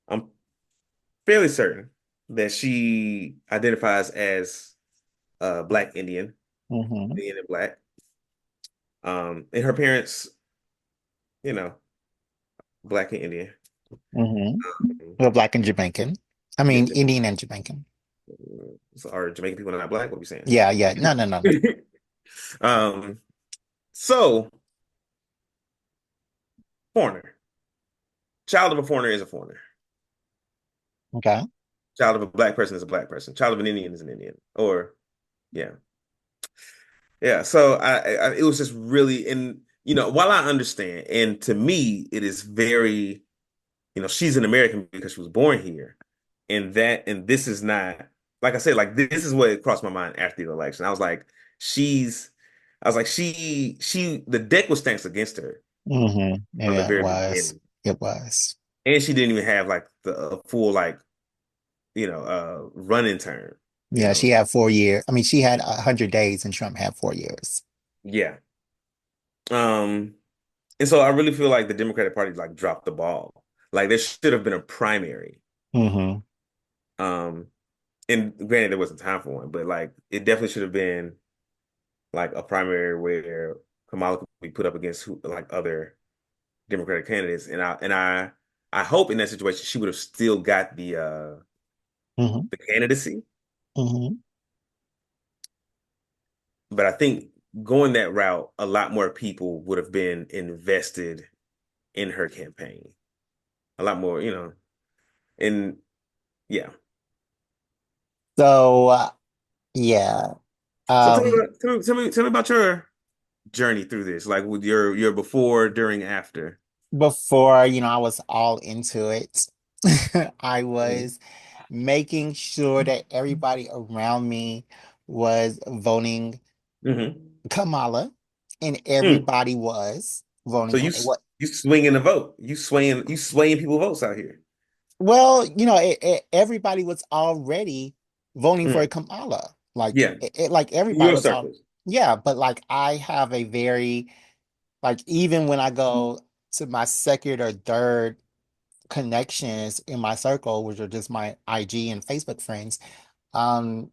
I'm fairly certain that she identifies as Black Indian, Hmm. Indian and Black. And her parents, you know, Black and Indian. Hmm. Um, Well, Black and Jamaican. I yeah, mean, Indian and Jamaican. so are Jamaican people not Black? What are we saying? Yeah, yeah. No, no, no, no. Um, so foreigner. Child of a foreigner is a foreigner. Okay. Child of a black person is a black person. Child of an Indian is an Indian. Or yeah. Yeah. So it was just really, and while I understand, and to me, it is very, she's an American because she was born here. And this is not, like I said, like this is what crossed my mind after the election. She's I was like, the deck was stacked against her Hmm. from the Yeah, it very was. beginning. It was. And she didn't even have like the full like running term. You Yeah, she know, had 4 years. I mean, she had 100 days and Trump had 4 years. yeah. Um, and so I really feel like the Democratic Party like dropped the ball. Like there should have been a primary. Hmm. Um, and granted there wasn't time for one, but like it definitely should have been like a primary where Kamala could be put up against like other Democratic candidates. And I hope in that situation she would have still got Hmm. the candidacy. Hmm. But I think going that route, a lot more people would have been invested in her campaign. A lot more, and yeah. So, yeah. So tell me Um, about tell me about your journey through this, like with your before, during, after. Before, I was all into it. I Mhm. was making sure that everybody around me was voting Hmm. Kamala, and Mm. everybody was voting So What? you swinging the vote, you swaying people votes out here. Well, everybody was already voting for Mm. Kamala. Like Yeah, like in everybody your was all, circles. yeah, but like I have a very, like, even when I go to my second or third connections in my circle, which are just my IG and Facebook friends, um,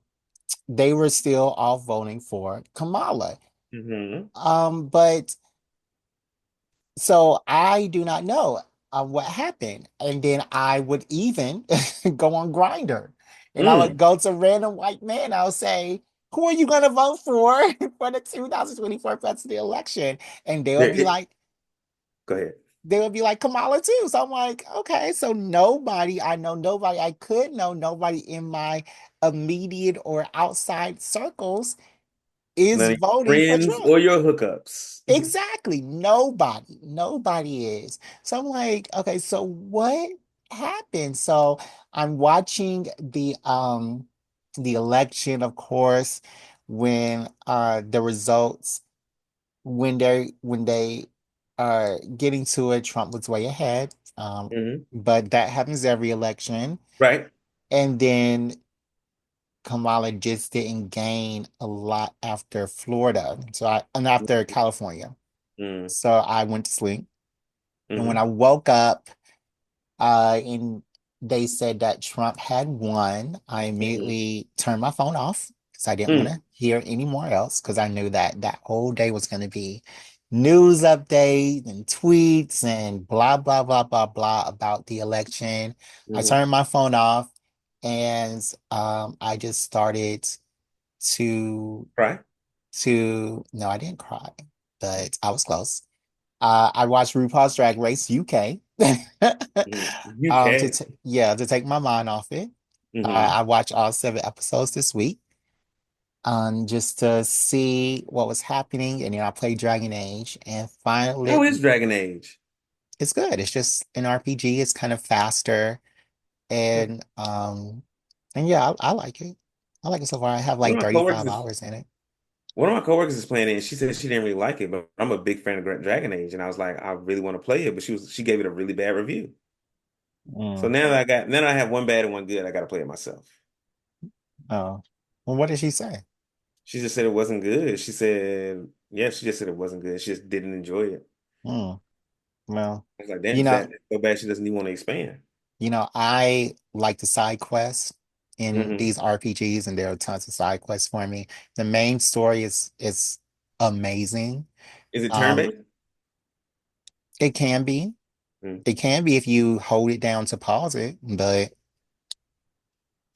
they were still all voting for Kamala. Hmm. But so I do not know what happened. And then I would even go on Grinder, and I would Mm. go to random white men. I'll say, "Who are you going to vote for for the 2024 presidential election?" And they'll There, be like, go ahead. they would be like Kamala too. So I'm like, okay, so I know nobody, I could know nobody in my immediate or outside circles is None of your voting for friends Trump. or your hookups. Exactly. Nobody is. So I'm like, okay, so what happened? So I'm watching the election, of course, when the results when they are getting to it, Trump was way ahead. Hmm. But that happens every election. Right. And then Kamala just didn't gain a lot after Florida. And after California. Mm-hmm. So I went to sleep. And when Hmm. I woke up, and they said that Trump had won, I immediately turned my phone off because I didn't want Hmm. to hear any more else because I knew that that whole day was going to be news updates and tweets and blah, blah, blah, blah, blah about the election. I Hmm. turned my phone off and I just started to Right. no, I didn't cry, but I was close. I watched RuPaul's Drag Race UK. UK. To take my mind off it. Hmm. I watched all 7 episodes this week, just to see what was happening, and then I played Dragon Age, and How finally, is Dragon Age? it's good. It's just an RPG. It's kind of faster, Hmm. and yeah, I like it. I like it so far. I have One like of my 35 coworkers is hours in it. one of my coworkers is playing it, and she said she didn't really like it, but I'm a big fan of Dragon Age, and I was like, I really want to play it, but she gave it a really bad review. So Mm. now that I have one bad and one good, I got to play it myself. Oh, well, what did she say? She just said it wasn't good. She said, yeah, she just said it wasn't good. She just didn't enjoy it. Mm. Well, I was like, damn, you it's know, that so bad she doesn't even want to expand. I like the side quests in Hmm. these RPGs, and there are tons of side quests for me. The main story is amazing. Is it Um, turn-based? it can be. Mm-hmm. It can be if you hold it down to pause it, but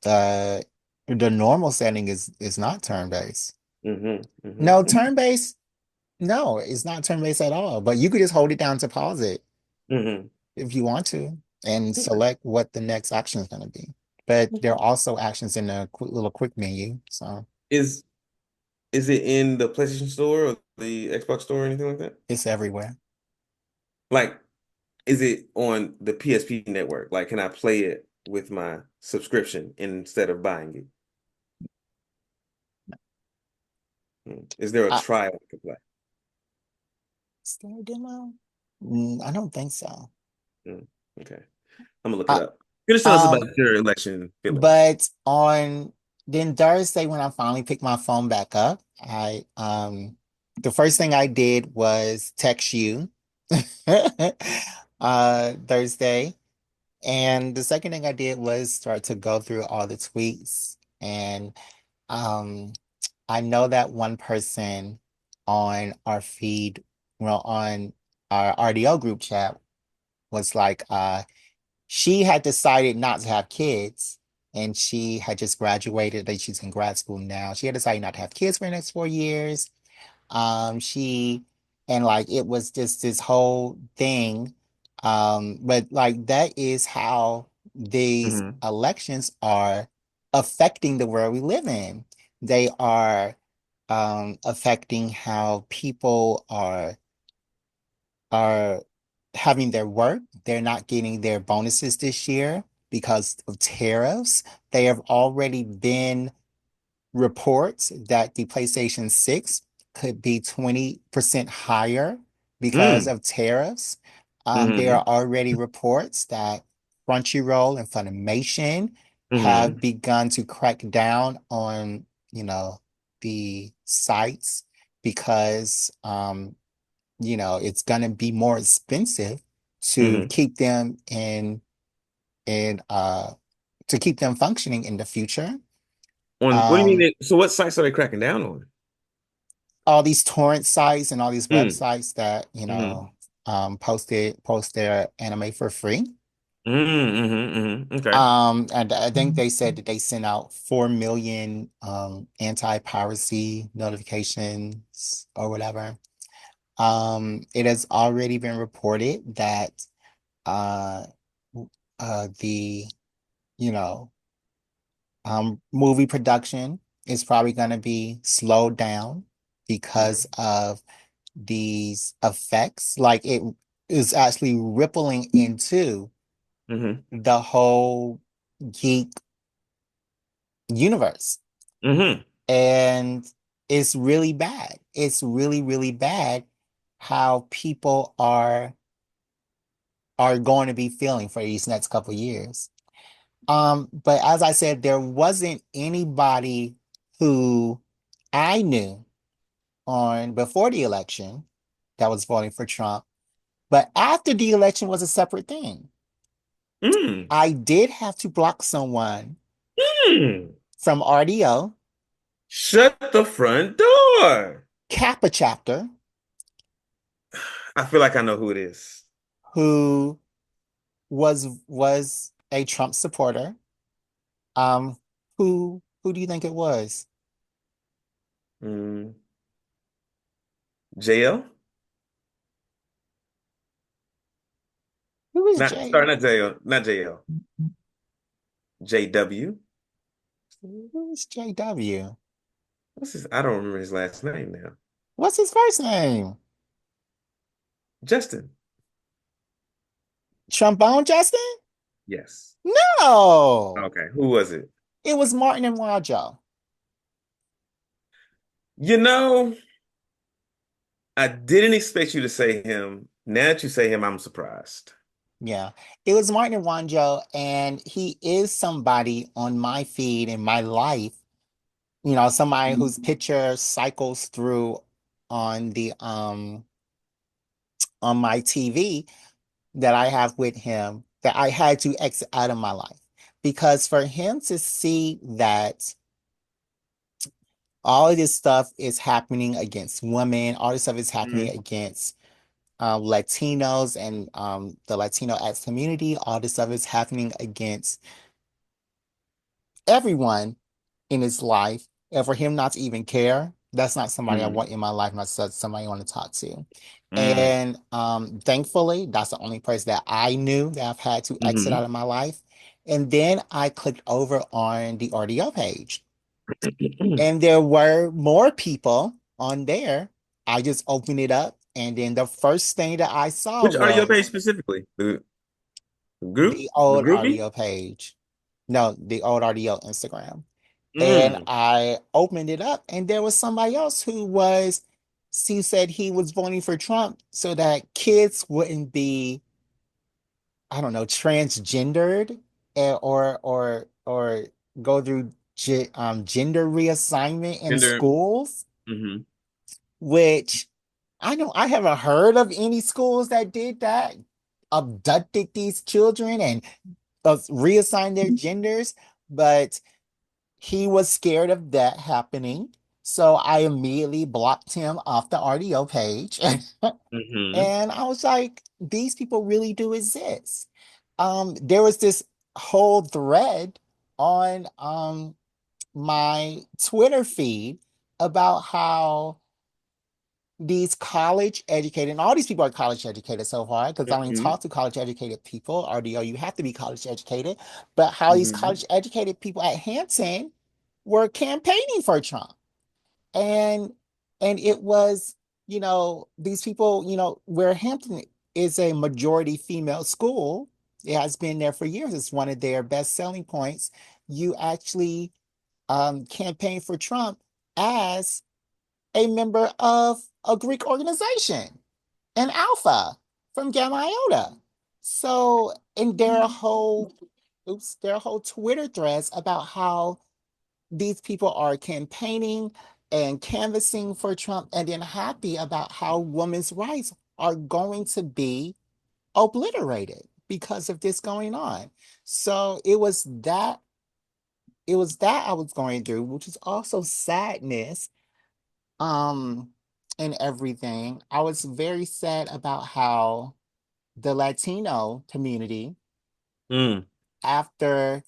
uh the normal setting is not turn-based. Hmm. Hmm. No, turn-based, no, it's not turn-based at all. But you could just hold it down to pause it Hmm. if you want to and Okay. select what the next action is going to be. But there are also actions in the quick menu. So Is is it in the PlayStation Store or the Xbox Store or anything like that? it's everywhere. Like, is it on the PSP network? Like, can I play it with my subscription instead of buying it? Is there a I, trial I can play? is there a demo? I don't think so. Mm, okay. I'm gonna look it Uh, up. Finish telling us about um, your election feelings. but on then Thursday when I finally picked my phone back up, I the first thing I did was text you Thursday. And the second thing I did was start to go through all the tweets. And um, I know that one person on our feed, well, on our RDO group chat was like, she had decided not to have kids. And she had just graduated, like she's in grad school now. She had decided not to have kids for the next 4 years. She and like it was just this whole thing. But like that is how these Hmm. elections are affecting the world we live in. They are affecting how people are having their work. They're not getting their bonuses this year because of tariffs. They have already been reports that the PlayStation 6 could be 20% higher because Mm. of tariffs. There Hmm. are already reports that Crunchyroll and Funimation have Hmm. begun to crack down on, the sites because, it's going to be more expensive to Hmm. keep them in to keep them functioning in the future. On what do you mean? Um, So what sites are they cracking down on? all these torrent sites and all these Mm. websites that, Hmm. post their anime for free. Hmm. Hmm. Okay. And I think they said that they sent out 4 million anti-piracy notifications or whatever. It has already been reported that uh the you know movie production is probably going to be slowed down because of these effects. Like it is actually rippling into Hmm. the whole geek universe. Hmm. And it's really bad. It's really, really bad how people are going to be feeling for these next couple years. But as I said, there wasn't anybody who I knew on before the election that was voting for Trump. But after the election was a separate thing. Mm. I did have to block someone Mm. from RDO, Shut the front door. Kappa chapter, I feel like I know who it is. who was a Trump supporter. Um, who do you think it was? Mm. JL? Who is Not sorry, Jay? not JL, not JL. JW. Who is JW? What's his? I don't remember his last name now. What's his first name? Justin. Trombone Justin? Yes. No, Okay. Who was it? it was Martin and Wajo. You know, I didn't expect you to say him. Now that you say him, I'm surprised. Yeah, it was Martin and Wanjo, and he is somebody on my feed in my life, somebody whose picture cycles through on the on my TV that I have with him that I had to exit out of my life. Because for him to see that all of this stuff is happening against women, all this stuff is happening Mhm. against Latinos and the Latino X community, all this stuff is happening against everyone in his life, and for him not to even care, that's not somebody I Mhm. want in my life, not somebody I want to talk to. Mhm. And thankfully, that's the only person that I knew that I've had to exit out Mhm. of my life. And then I clicked over on the RDO page, and there were more people on there. I just opened it up, and then the first thing that I saw Which audio page was specifically? The group? the The old groupie? RDO page. No, the old RDO Instagram. And Mm. I opened it up, and there was somebody else he said he was voting for Trump so that kids wouldn't be, I don't know, transgendered or go through gender reassignment in Gender. schools, Hmm. which I know I haven't heard of any schools that did that, abducted these children and reassigned their genders, but he was scared of that happening. So I immediately blocked him off the RDO page. Hmm. And I was like, these people really do exist. There was this whole thread on my Twitter feed about how these college educated, and all these people are college educated so far, because I only Hmm. talk to college educated people, RDO, you have to be college educated, but how these Hmm. college educated people at Hampton were campaigning for Trump. And it was, these people, where Hampton is a majority female school, it has been there for years. It's one of their best selling points. You actually campaign for Trump as a member of a Greek organization, an Alpha from Gamma Iota. So, and there are whole Twitter threads about how these people are campaigning and canvassing for Trump and then happy about how women's rights are going to be obliterated because of this going on. So it was that I was going through, which is also sadness, um, and everything. I was very sad about how the Latino community, Mm. after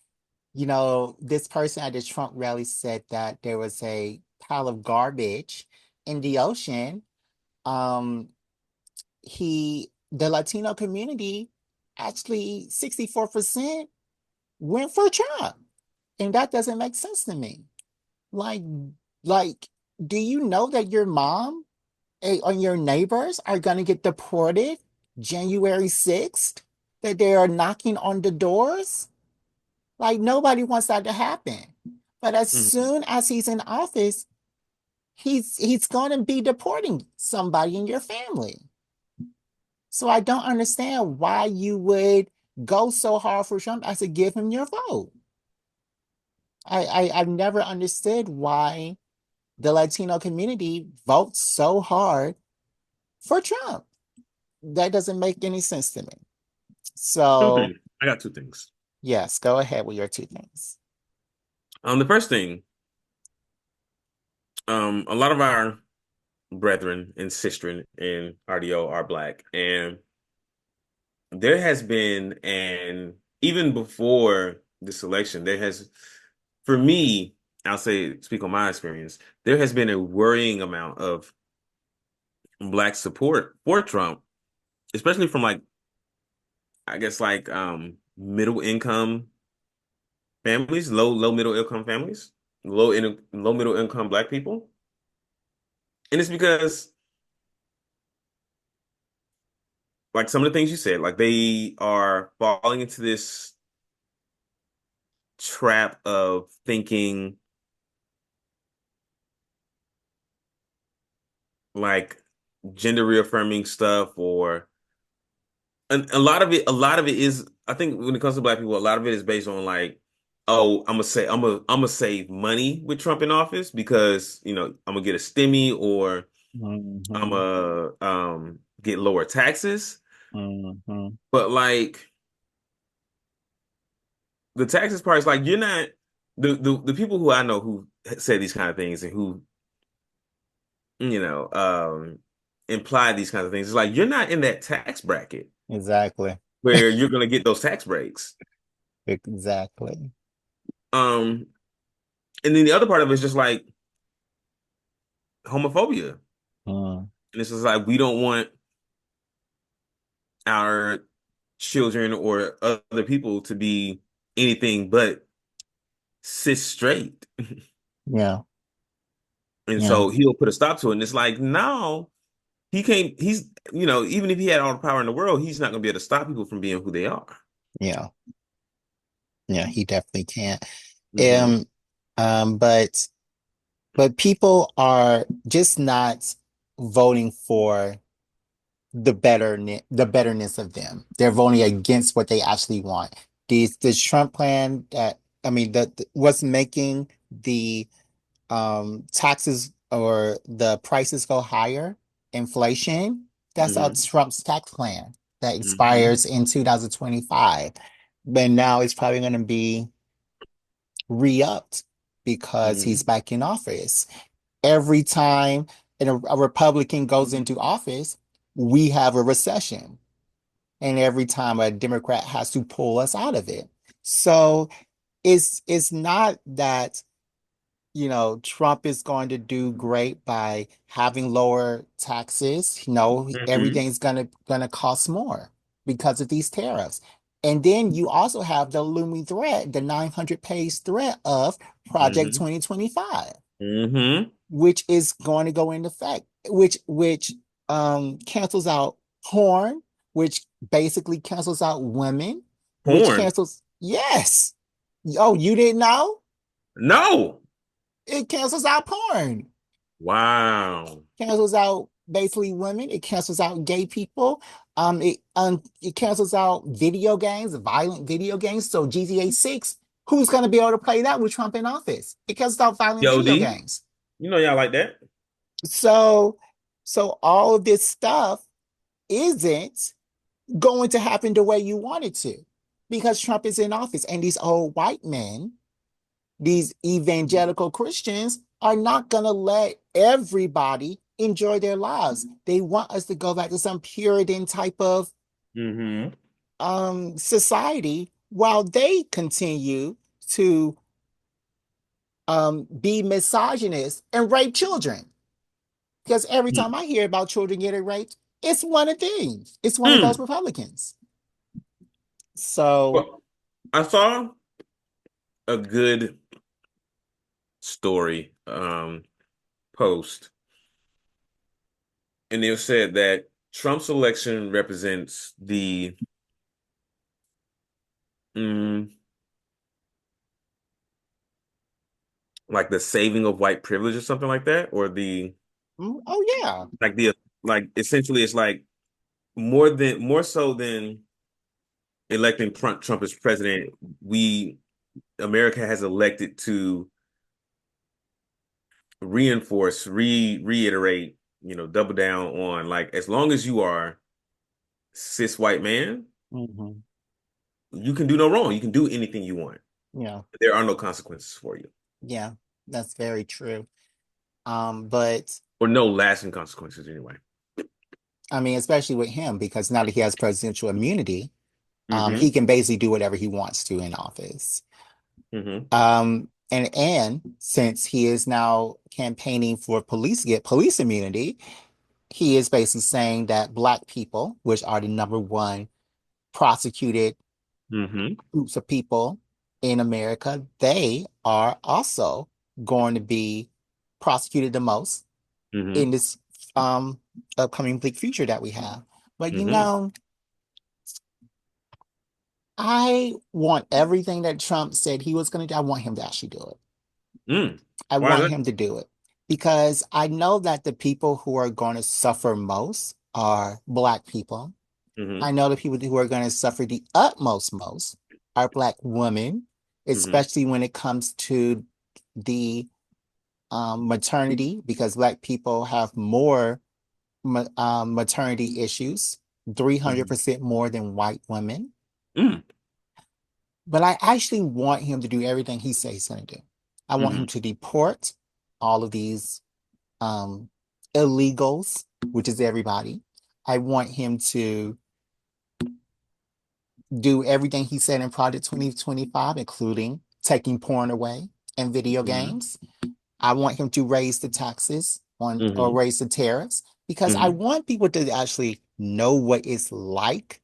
this person at the Trump rally said that there was a pile of garbage in the ocean. the Latino community actually 64% went for Trump. And that doesn't make sense to me. Like, like, do you know that your mom or your neighbors are going to get deported January 6th? That they are knocking on the doors? Like, nobody wants that to happen. But as Mhm. soon as he's in office, he's going to be deporting somebody in your family. So I don't understand why you would go so hard for Trump as to give him your vote. I've never understood why the Latino community votes so hard for Trump. That doesn't make any sense to me. Two So things. I got two things. yes, go ahead with your two things. The first thing, a lot of our brethren and sistren in RDO are black, and there has been, and even before this election, there has, for me, I'll say, speak on my experience, there has been a worrying amount of black support for Trump, especially from like, I guess like middle income families, low middle income families, low middle income black people. And it's because like some of the things you said, like they are falling into this trap of thinking like gender reaffirming stuff, or and a lot of it is, I think when it comes to black people, a lot of it is based on like, oh, I'm gonna save money with Trump in office because I'm gonna get a stimmy, or I'm Mhm, gonna get lower taxes. mhm. But like the taxes part is like, you're not the people who I know who say these kind of things and who you know um imply these kinds of things. It's like you're not in that tax bracket Exactly. where you're gonna get those tax breaks. Exactly. Um, and then the other part of it is just like homophobia. Mm, And it's just like we don't want our children or other people to be anything but cis straight. yeah, And yeah, so he'll put a stop to it. And it's like, no, he can't, even if he had all the power in the world, he's not gonna be able to stop people from being who they are. yeah, yeah. He definitely can't. Hmm. Um, but people are just not voting for the betterness of them. They're voting against what they actually want. This Trump plan that I mean what's making the taxes or the prices go higher, inflation, that's all Hmm. Trump's tax plan that Hmm. expires in 2025. But now it's probably going to be re-upped because he's Hmm. back in office. Every time a Republican goes into office, we have a recession. And every time a Democrat has to pull us out of it. So it's not that Trump is going to do great by having lower taxes. Hmm. Everything's gonna cost more because of these tariffs. And then you also have the looming threat, the 900-page threat of Project Hmm. 2025, Hmm. which is going to go into effect, which cancels out porn, which basically cancels out women, which Porn. cancels, yes. Oh, you didn't know? No. It cancels out porn. Wow. Cancels out basically women. It cancels out gay people. It cancels out video games, violent video games. So GTA 6, who's going to be able to play that with Trump in office? It cancels out violent Yo, video D, games. y'all like that. So all of this stuff isn't going to happen the way you want it to because Trump is in office and these old white men, these evangelical Christians are not going to let everybody enjoy their lives. They want us to go back to some Puritan type of Hmm. society while they continue to be misogynist and rape children. Because every time I hear about children getting raped, It's one of these. It's one of those Mm. Republicans. So, Well, I saw a good story post, and it said that Trump's election represents the mm, like the saving of white privilege or something like that, or the oh yeah. like the like essentially it's like more so than electing Trump as president. We America has elected to reinforce, reiterate, double down on like as long as you are cis white man, Hmm. you can do no wrong. You can do anything you want. Yeah. There are no consequences for you, Yeah. That's very true. But or no lasting consequences anyway. I mean, especially with him, because now that he has presidential immunity, he Hmm. can basically do whatever he wants to in office. Hmm. And since he is now campaigning for police to get police immunity, he is basically saying that Black people, which are the number one prosecuted Hmm. groups of people in America, they are also going to be prosecuted the most Hmm. in this um upcoming bleak future that we have. But Hmm. I want everything that Trump said he was going to do. I want him to actually do it. Mm. I Why is want that? him to do it because I know that the people who are going to suffer most are Black people. I Hmm. know the people who are going to suffer the utmost most are Black women, Hmm. especially when it comes to the maternity, because Black people have more maternity issues, Hmm. 300% more than white women. Mm. But I actually want him to do everything he says he's going to do. I want him Hmm. to deport all of these um, illegals, which is everybody. I want him to do everything he said in Project 2025, including taking porn away and video Hmm. games. I want him to raise the taxes on or Hmm. raise the tariffs because I Hmm. want people to actually know what it's like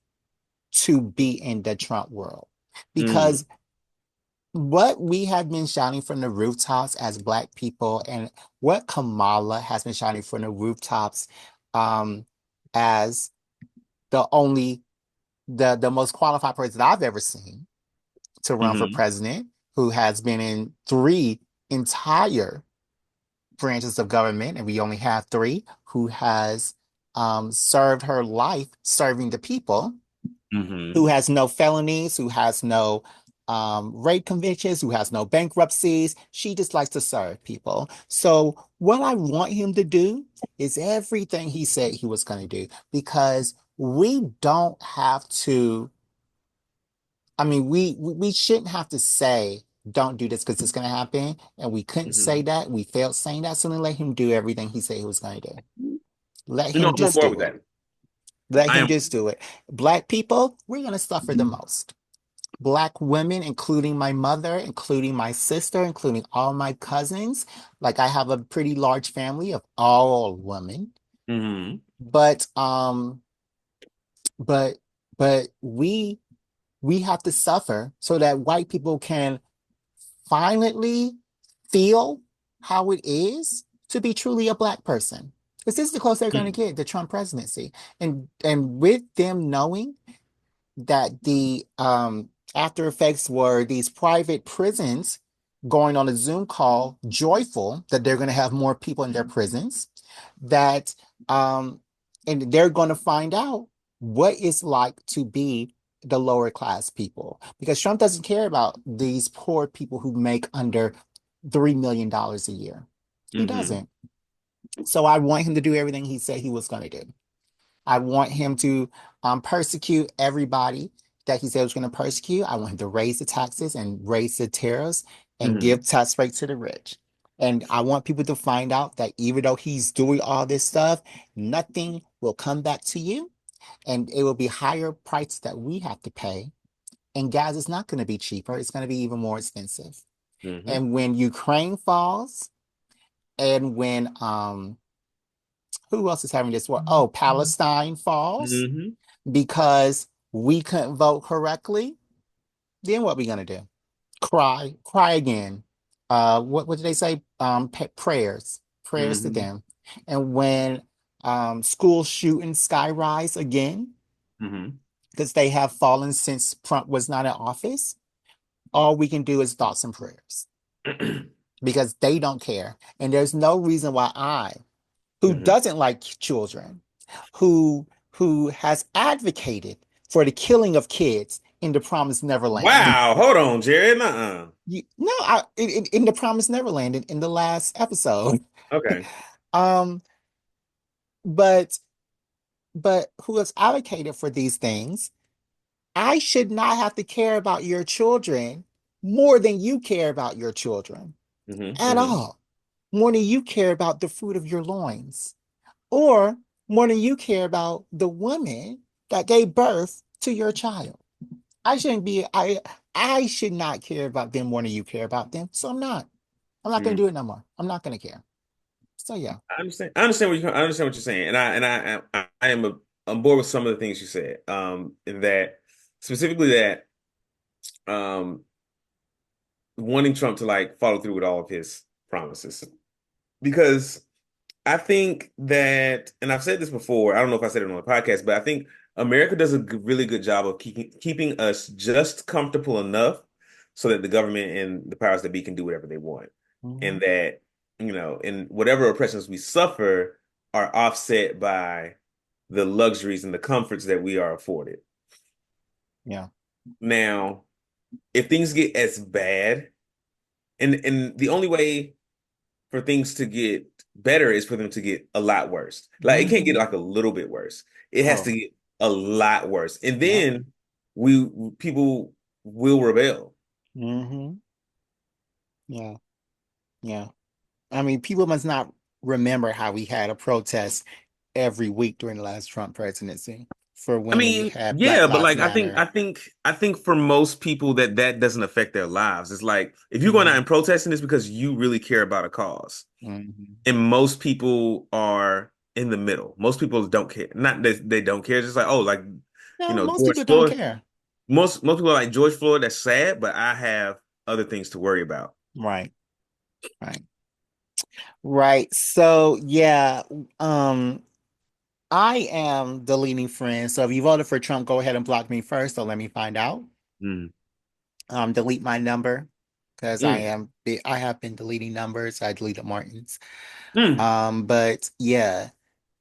to be in the Trump world. Mm. Because what we have been shouting from the rooftops as Black people, and what Kamala has been shouting from the rooftops um, as the only the most qualified person I've ever seen to run for Hmm. president, who has been in three entire branches of government, and we only have three, who has served her life serving the people, who Hmm. has no felonies, who has no rape convictions, who has no bankruptcies. She just likes to serve people. So, what I want him to do is everything he said he was going to do because we don't have to. I mean, we shouldn't have to say don't do this because it's going to happen, and we couldn't say Hmm. that. We failed saying that, so then let him do everything he said he was going to do. Let him I'm on just board do with it. that. Let I him am. just do it. Black people, we're going to suffer the most. Black women, including my mother, including my sister, including all my cousins. Like I have a pretty large family of all women. Hmm. But but but we have to suffer so that white people can finally feel how it is to be truly a Black person. Because this is the closest they're going to get the Trump presidency. And with them knowing that the after effects were these private prisons going on a Zoom call, joyful that they're going to have more people in their prisons, that and they're going to find out what it's like to be the lower class people because Trump doesn't care about these poor people who make under $3 million a year. He Hmm. doesn't. So I want him to do everything he said he was going to do. I want him to persecute everybody that he said was going to persecute. I want him to raise the taxes and raise the tariffs and Hmm. give tax rates to the rich. And I want people to find out that even though he's doing all this stuff, nothing will come back to you. And it will be higher price that we have to pay. And gas is not going to be cheaper. It's going to be even more expensive. Hmm. And when Ukraine falls and when Who else is having this war? Oh, Palestine falls Hmm. because we couldn't vote correctly. Then what we gonna do? Cry again. What did they say? Prayers to Hmm. them. And when school shootings skyrise again, Hmm. because they have fallen since Trump was not in office, all we can do is thoughts and prayers because they don't care. And there's no reason why who Hmm. doesn't like children, who has advocated for the killing of kids in the Promised Neverland. Wow, hold on, Jared. Nuh-uh. No, in the Promised Neverland in the last episode. Okay. Um, but who has advocated for these things? I should not have to care about your children more than you care about your children Hmm. at Hmm. all. More than you care about the fruit of your loins, or more than you care about the woman that gave birth to your child. I shouldn't be, I should not care about them more than you care about them. So I'm not. I'm not gonna do it no more. I'm not gonna care. So yeah. I understand. I understand what you're saying, and I am on board with some of the things you said. In that specifically that um wanting Trump to like follow through with all of his promises, because I think that, and I've said this before. I don't know if I said it on the podcast, but I think America does a really good job of keeping us just comfortable enough so that the government and the powers that be can do whatever they want, Mhm. and that and whatever oppressions we suffer are offset by the luxuries and the comforts that we are afforded. Yeah. Now, if things get as bad, and the only way for things to get better is for them to get a lot worse. Like it can't get Hmm. like a little bit worse. It has to Oh, get a lot worse. And yeah. then we people will rebel. Hmm. Yeah. Yeah. I mean, people must not remember how we had a protest every week during the last Trump presidency for I when we mean, had Black yeah, but Lives like Matter. I think for most people that doesn't affect their lives. It's like if you're going out Hmm. and protesting, it's because you really care about a cause. Hmm. And most people are in the middle. Most people don't care. Not that they don't care. It's just like, oh, like, No, most George people don't Floyd. care. Most people are like George Floyd. That's sad, but I have other things to worry about. Right. Right. Right. So yeah, um, I am deleting friends. So if you voted for Trump, go ahead and block me first. So let me find out. Mm. Delete my number because Mm. I have been deleting numbers. I deleted Martin's. Mm. But yeah,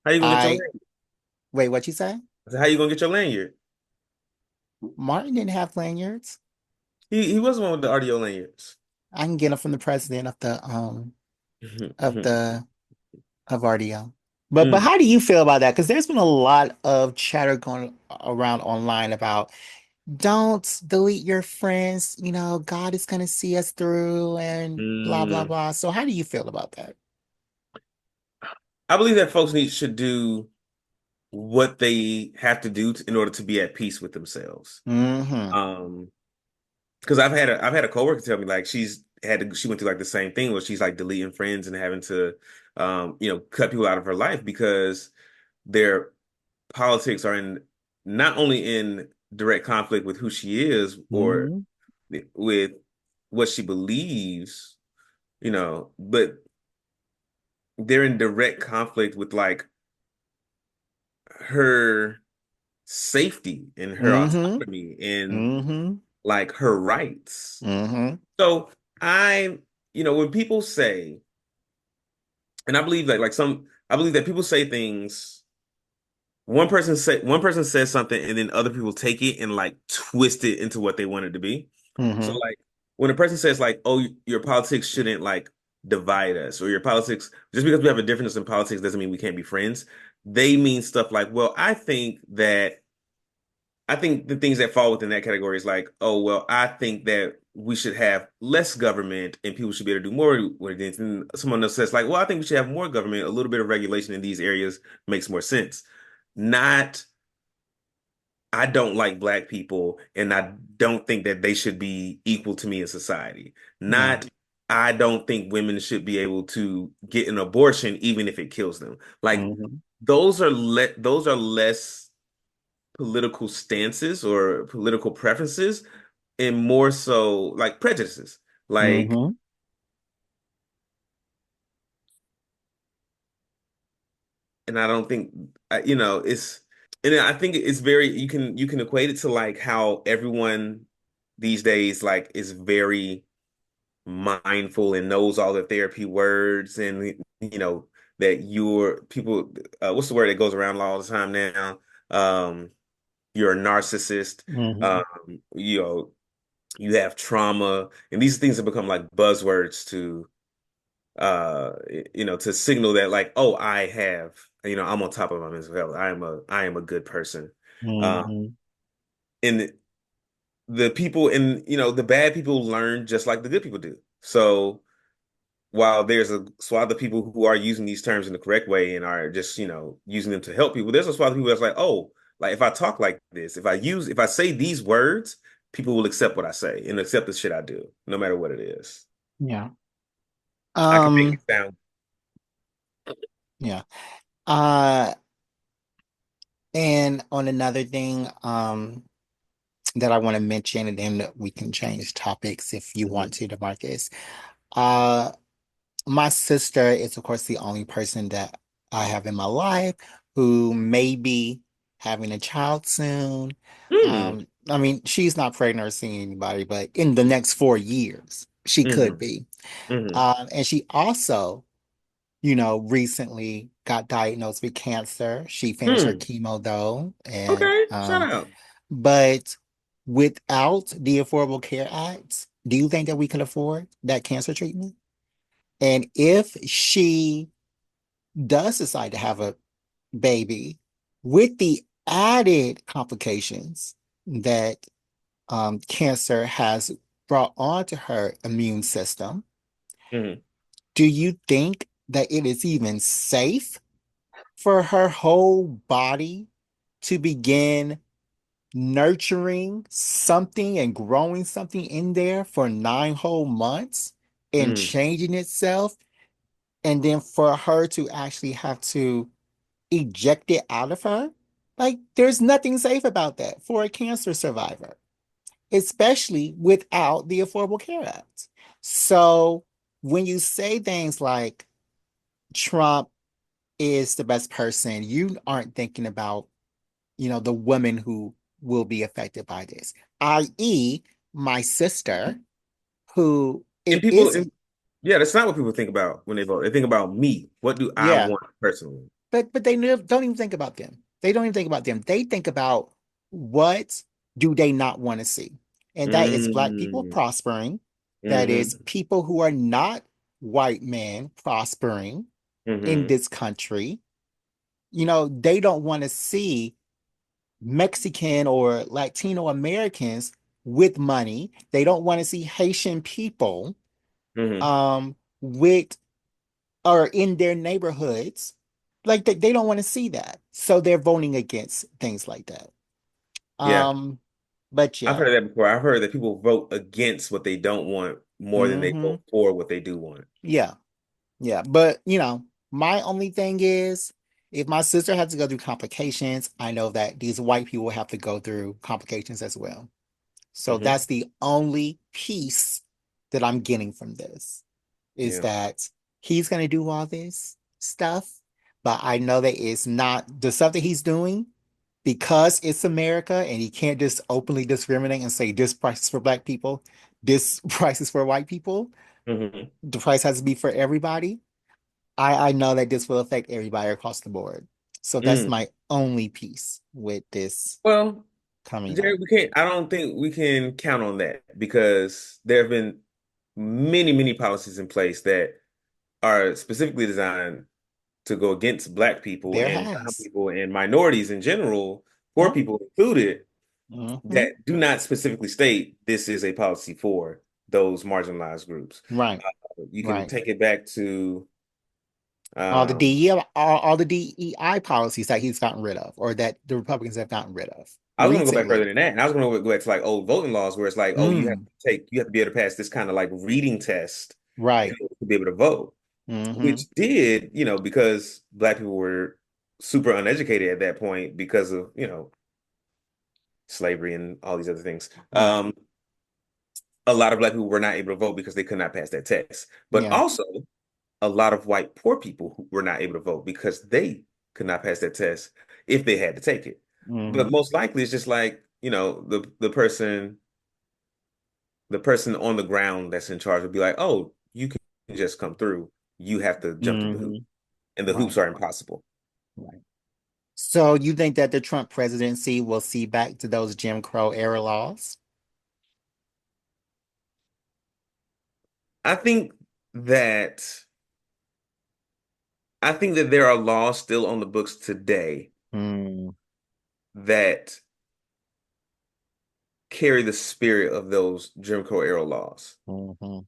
How you gonna get your I lanyard? wait, what you say? I said, how you gonna get your lanyard? Martin didn't have lanyards. He was the one with the RDO lanyards. I can get them from the president of the of RDO. But Mm. how do you feel about that? Because there's been a lot of chatter going around online about don't delete your friends, God is gonna see us through and blah blah Mm. blah. So how do you feel about that? I believe that folks should do what they have to do in order to be at peace with themselves. Hmm. Um, because I've had a coworker tell me like she went through like the same thing where she's like deleting friends and having to cut people out of her life because their politics are in not only in direct conflict with who she is or Hmm. with what she believes, but they're in direct conflict with like her safety and her Hmm. autonomy and Hmm. like her rights. Hmm. So when people say, and I believe that I believe that people say things. One person says something, and then other people take it and like twist it into what they want it to be. So Hmm. like when a person says like, "Oh, your politics shouldn't like divide us," or your politics just because we have a difference in politics doesn't mean we can't be friends. They mean stuff like, "Well, I think the things that fall within that category is like, oh, well, I think that we should have less government and people should be able to do more with it." And someone else says like, well, I think we should have more government. A little bit of regulation in these areas makes more sense. Not, I don't like black people and I don't think that they should be equal to me in society. Yeah. Not, I don't think women should be able to get an abortion even if it kills them. Like Hmm. those are less political stances or political preferences and more so like prejudices. Like, Hmm. and I don't think it's and I think it's very you can equate it to like how everyone these days like is very mindful and knows all the therapy words and that you're people what's the word that goes around all the time now? Um, you're a narcissist. Hmm. Um, you have trauma, and these things have become like buzzwords to signal that like, oh, I'm on top of my mental health. I am a good person. Uh, Hmm. and the people and the bad people learn just like the good people do. So while there's a swath of people who are using these terms in the correct way and are just, using them to help people, there's a swath of people that's like, oh, like if I talk like this, if I say these words, people will accept what I say and accept the shit I do, no matter what it is. Yeah. I can make Um, it sound. yeah. Uh, and on another thing, that I want to mention, and then we can change topics if you want Mhm. to, DeMarcus. Uh, my sister is, of course, the only person that I have in my life who may be having a child soon. Mm, I mean, she's not pregnant or seeing anybody, but in the next 4 years, she could mhm, be. mhm, And she also, recently got diagnosed with cancer. She finished her mm. chemo though, and Okay, shout out. but without the Affordable Care Act, do you think that we can afford that cancer treatment? And if she does decide to have a baby with the added complications that cancer has brought onto her immune system, Mhm, do you think that it is even safe for her whole body to begin nurturing something and growing something in there for 9 whole months and mm, changing itself, and then for her to actually have to eject it out of her? Like, there's nothing safe about that for a cancer survivor, especially without the Affordable Care Act. So when you say things like Trump is the best person, you aren't thinking about, the women who will be affected by this, i.e., my sister, who and it people, is, and yeah, that's not what people think about when they vote. They think about me. What do I yeah, want personally? but they don't even think about them. They don't even think about them. They think about what do they not want to see. And that is Black people Mm, prospering. That is hmm people who are not white men prospering in hmm this country. They don't want to see Mexican or Latino Americans with money. They don't want to see Haitian people hmm with or in their neighborhoods. Like they don't want to see that. So they're voting against things like that. Yeah, Um, but I've yeah. heard that before. I've heard that people vote against what they don't want more than they Hmm. vote for what they do want. Yeah. Yeah. But my only thing is if my sister had to go through complications, I know that these white people have to go through complications as well. So Hmm that's the only piece that I'm getting from this is Yeah. that he's going to do all this stuff, but I know that it's not the stuff that he's doing because it's America and he can't just openly discriminate and say this price is for black people, this price is for white people. hmm The price has to be for everybody. I know that this will affect everybody across the board. So that's Mm. my only piece with this Well, coming Jerry, up. I don't think we can count on that because there have been many, many policies in place that are specifically designed to go against Black people There and brown has. people and minorities in general, poor Yep. people included, Hmm. that do not specifically state this is a policy for those marginalized groups. Right. You can Right. take it back to, All the um, DE, all the DEI policies that he's gotten rid of, or that the Republicans have gotten rid of I was going to go back further recently. than that, and I was going to go back to like old voting laws where it's like, oh, Mm, you have to be able to pass this kind of like reading test, Right. to be able to vote, Mm-hmm. which did, because Black people were super uneducated at that point because of, slavery and all these other things. Right. A lot of Black people were not able to vote because they could not pass that test. But Yeah. also, a lot of white poor people who were not able to vote because they could not pass that test if they had to take it. But Mm-hmm. most likely, it's just like, the person on the ground that's in charge would be like, "Oh, you can just come through. You have to jump through the hoop, Mm-hmm. and the Right. hoops are impossible." Right. So you think that the Trump presidency will see back to those Jim Crow era laws? I think that I think that there are laws still on the books today Mm, that carry the spirit of those Jim Crow era laws. hmm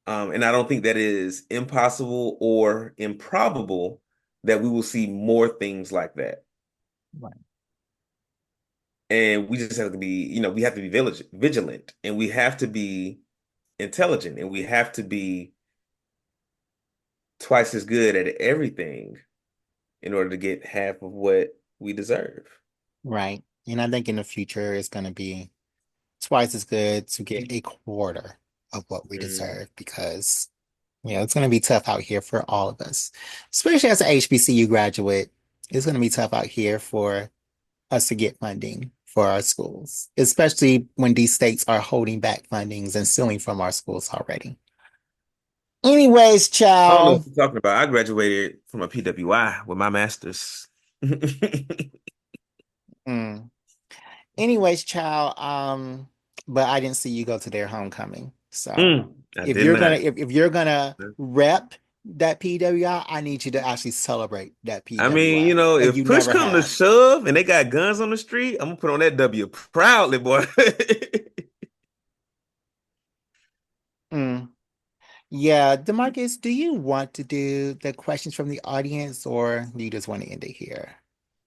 And I don't think that it is impossible or improbable that we will see more things like that. Right. And we just have to be, we have to be vigilant, and we have to be intelligent, and we have to be twice as good at everything in order to get half of what we deserve. Right. And I think in the future it's going to be twice as good to get a quarter of what we Mm. deserve because, it's going to be tough out here for all of us, especially as an HBCU graduate. It's going to be tough out here for us to get funding for our schools, especially when these states are holding back fundings and stealing from our schools already. Anyways, I don't know what child. you're talking about. I graduated from a PWI with my master's. Mm. Anyways, child. But I didn't see you go to their homecoming. So I if did you're gonna not. if you're gonna rep that I need you to actually celebrate that I mean, PWI. And if you push never come to have. shove and they got guns on the street, I'm gonna put on that W proudly, boy. Mm. Yeah, Demarcus, do you want to do the questions from the audience or do you just want to end it here?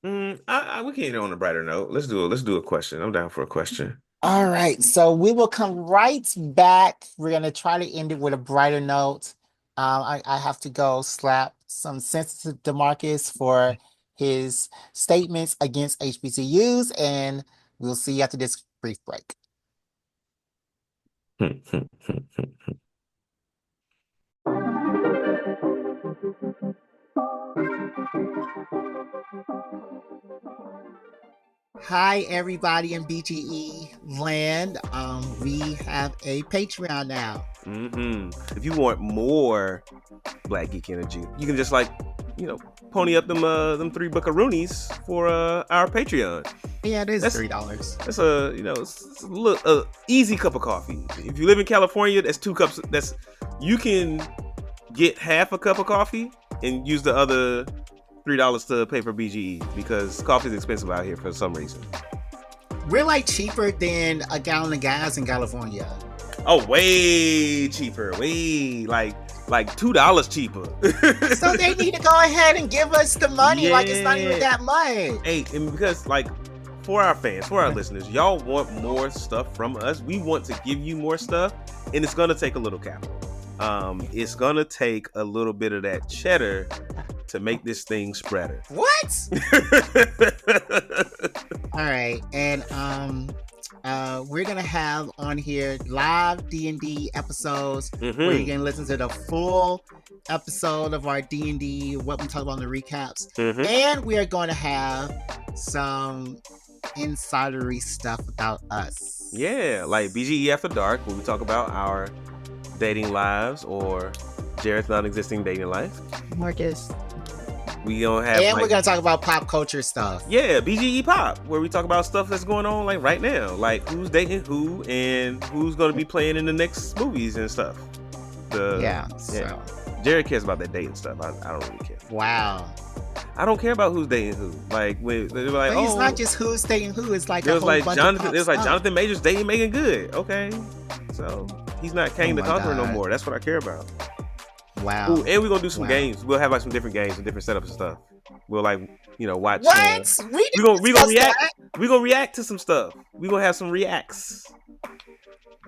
We can end it on a brighter note. Let's do a question. I'm down for a question. All right, so we will come right back. We're gonna try to end it with a brighter note. I have to go slap some sensitive Demarcus for his statements against HBCUs, and we'll see you after this brief break. Hi, everybody in BGE land. We have a Patreon now. If you want more Black Geek Energy, you can just pony up them three buckaroonies for our Patreon. Yeah, it is That's $3. That's it's a little easy cup of coffee. If you live in California, that's 2 cups. You can get half a cup of coffee and use the other $3 to pay for BGE because coffee is expensive out here for some reason. We're like cheaper than a gallon of gas in California. Oh, way cheaper. Way like $2 cheaper. So they need to go ahead and give us the money. Like it's not even that much. Hey, and because for our fans, for our listeners, y'all want more stuff from us. We want to give you more stuff, and it's gonna take a little capital. It's gonna take a little bit of that cheddar to make this thing spreader. What? All right, and we're gonna have on here live D&D episodes where you can listen to the full episode of our D&D, what we talk about in the recaps, and we are going to have some insidery stuff about us. Yeah, like BGE After Dark, where we talk about our dating lives or Jared's non-existing dating life. Marcus. We gonna have, and we're gonna talk about pop culture stuff. Yeah, BGE Pop, where we talk about stuff that's going on right now, like who's dating who and who's gonna be playing in the next movies and stuff. So Jared cares about that dating stuff. I don't really care. Wow. I don't care about who's dating who. Like when they're like, but it's not just who's dating who. It's like Jonathan Majors dating Megan Good. Okay, so he's not Kane the Conqueror no more. That's what I care about. Wow. Ooh, and we're gonna do some games. We'll have some different games and different setups and stuff. We'll watch. What? We're gonna react. We're gonna react to some stuff. We're gonna have some reacts.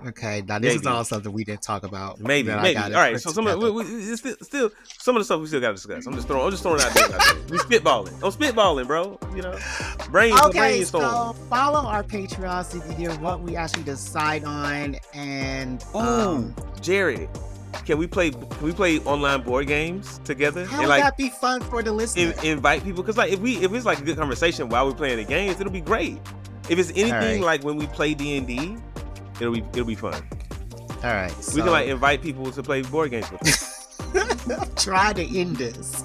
Okay, now this is Maybe. all something we didn't talk about that I got Maybe. to All right. put So some of together. it's still some of the stuff we still got to discuss. I'm just throwing it out there. We spitballing. I'm spitballing, bro. You know, Okay, brainstorm. so follow our Patreon so you can hear what we actually decide on, and Ooh, Jared, can we play online board games together how and would like that be fun for the listener? invite people? Because like if it's like a good conversation while we're playing the games, it'll be great. If it's anything right. like when we play D&D, it'll be fun. All right, We can like invite people to play board games with us. try to end this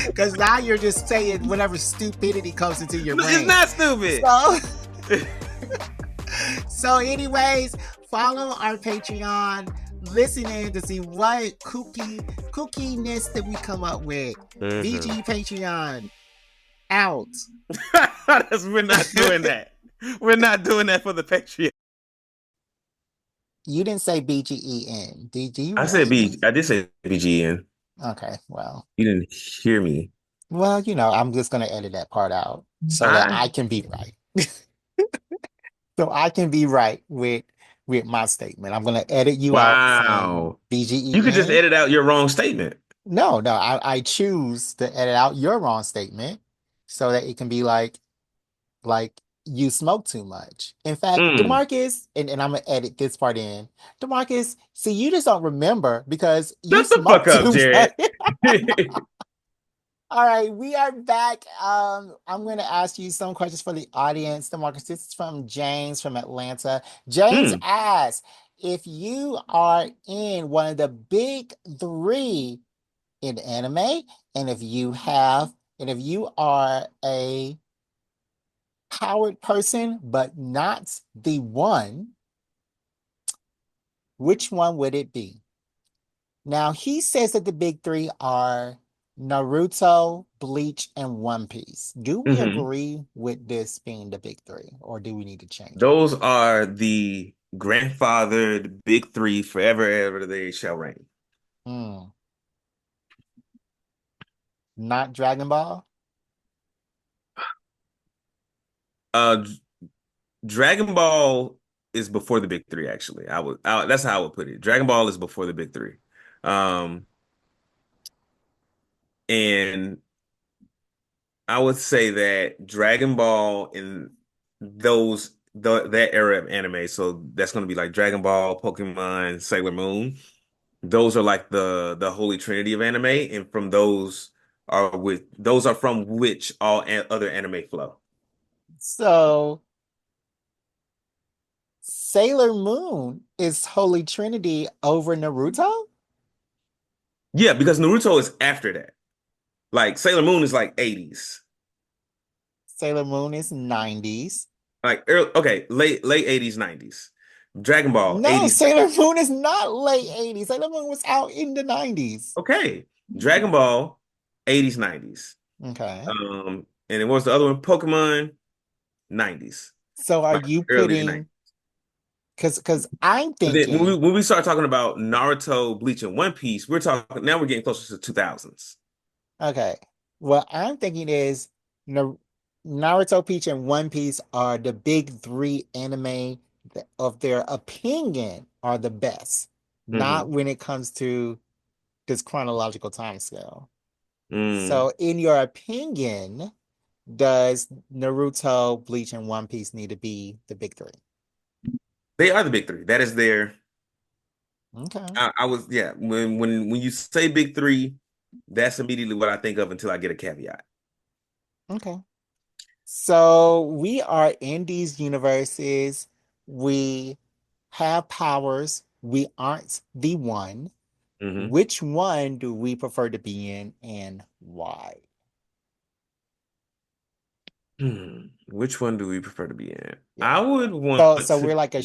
because now you're just saying whatever stupidity comes into your brain. It's not stupid. So anyways, follow our Patreon. Listen in to see what kookiness that we come up with. VG Patreon out. We're not doing that. We're not doing that for the Patreon. You didn't say BGEN. Did you? I said B. I did say BGN. Okay, well. You didn't hear me. Well, I'm just gonna edit that part out so that I can be right. So I can be right with my statement. I'm gonna edit you out from BGEN. You could just edit out your wrong statement. No, I choose to edit out your wrong statement so that it can be like you smoke too much. In fact, DeMarcus, and I'm gonna edit this part in. DeMarcus, see, you just don't remember because you Shut the fuck up, Jared. All right, we are back. I'm going to ask you some questions for the audience. DeMarcus, this is from James from Atlanta. James asks, if you are in one of the big three in anime, and if you are a powered person, but not the one, which one would it be? Now, he says that the big three are Naruto, Bleach, and One Piece. Do we agree with this being the big three, or do we need to change it? Those are the grandfathered big three forever, ever they shall reign. Not Dragon Ball? Dragon Ball is before the big three, actually. That's how I would put it. Dragon Ball is before the big three. And I would say that Dragon Ball in that era of anime, so that's going to be like Dragon Ball, Pokemon, Sailor Moon. Those are like the holy trinity of anime, and from those are from which all other anime flow. So Sailor Moon is Holy Trinity over Naruto? Yeah, because Naruto is after that. Like Sailor Moon is like 80s. Sailor Moon is 90s. Like late 80s, 90s. Dragon Ball, no, 80s. Sailor Moon is not late 80s. Sailor Moon was out in the 90s. Okay. Dragon Ball, 80s, 90s. Okay. And then what was the other one? Pokemon, 90s. So are you putting because I'm thinking when we start talking about Naruto, Bleach, and One Piece, we're getting closer to 2000s. Okay. What I'm thinking is Naruto, Bleach, and One Piece are the big three anime that, of their opinion, are the best. Not when it comes to this chronological time scale. So in your opinion, does Naruto, Bleach, and One Piece need to be the big three? They are the big three. That is their. Okay. When you say big three, that's immediately what I think of until I get a caveat. Okay. So we are in these universes. We have powers. We aren't the one. Which one do we prefer to be in and why? Which one do we prefer to be in? Yeah. I would want so we're like a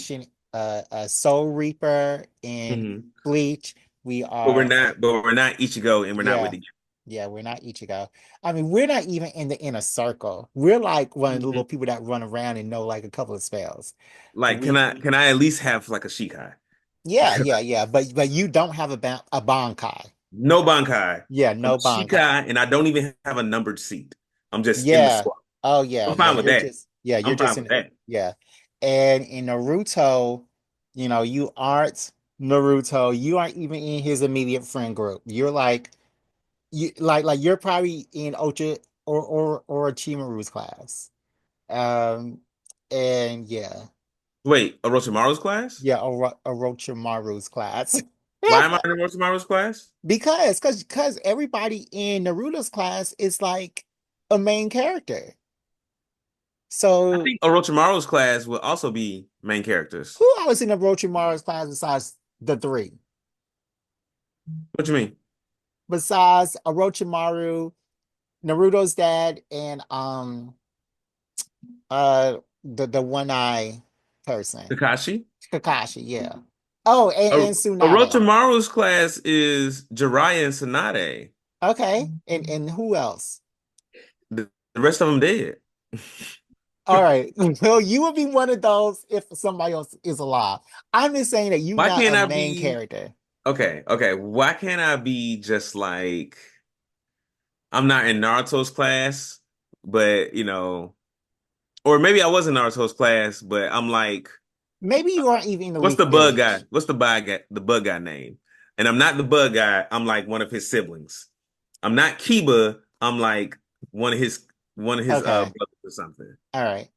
Soul Reaper in Bleach. We are but we're not Ichigo and we're not with the Yeah, we're not Ichigo. I mean, we're not even in the inner circle. We're like one of the little people that run around and know like a couple of spells. Like, can I at least have like a Shikai? Yeah. But you don't have a Bankai. No Bankai. Yeah, no Bankai. Bankai. And I don't even have a numbered seat. I'm just in the squad. Oh yeah. I'm fine with that. You're I'm just fine with that. Yeah. And in Naruto, you aren't Naruto. You aren't even in his immediate friend group. You're like like you're probably in Ocha or Orochimaru's class. Um, and yeah, Wait, Orochimaru's class? yeah, Orochimaru's class. Why am I in Orochimaru's class? Because everybody in Naruto's class is like a main character. I So think Orochimaru's class will also be main characters. who else in Orochimaru's class besides the three? What you mean? Besides Orochimaru, Naruto's dad, and the one eye person. Kakashi? Kakashi, yeah. Oh, and Tsunade. Orochimaru's class is Jiraiya and Tsunade. Okay. And who else? The rest of them dead. All right. Well, you would be one of those if somebody else is alive. I'm just saying that you're Why not can't a I main be character. okay? Why can't I be just like I'm not in Naruto's class, but or maybe I was in Naruto's class, but I'm like, Maybe you aren't even in the what's Leaf the bug guy? Village. What's the bug guy? The bug guy name? And I'm not the bug guy. I'm like one of his siblings. I'm not Kiba. I'm like one of his Okay. brothers or something. All right.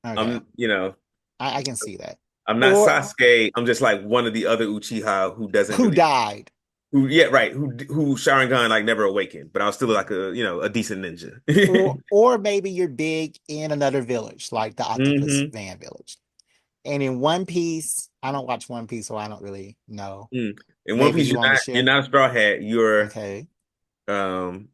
Okay. I'm you know I can see that. I'm not Or Sasuke. I'm just like one of the other Uchiha who doesn't who really died. who yeah right who Sharingan like never awakened, but I was still like a decent ninja. Or maybe you're big in another village, like the Octopus hmm Van village. And in One Piece, I don't watch One Piece, so I don't really know. Mm. In One Maybe Piece, you on the you're ship. not a straw hat. You're Okay. um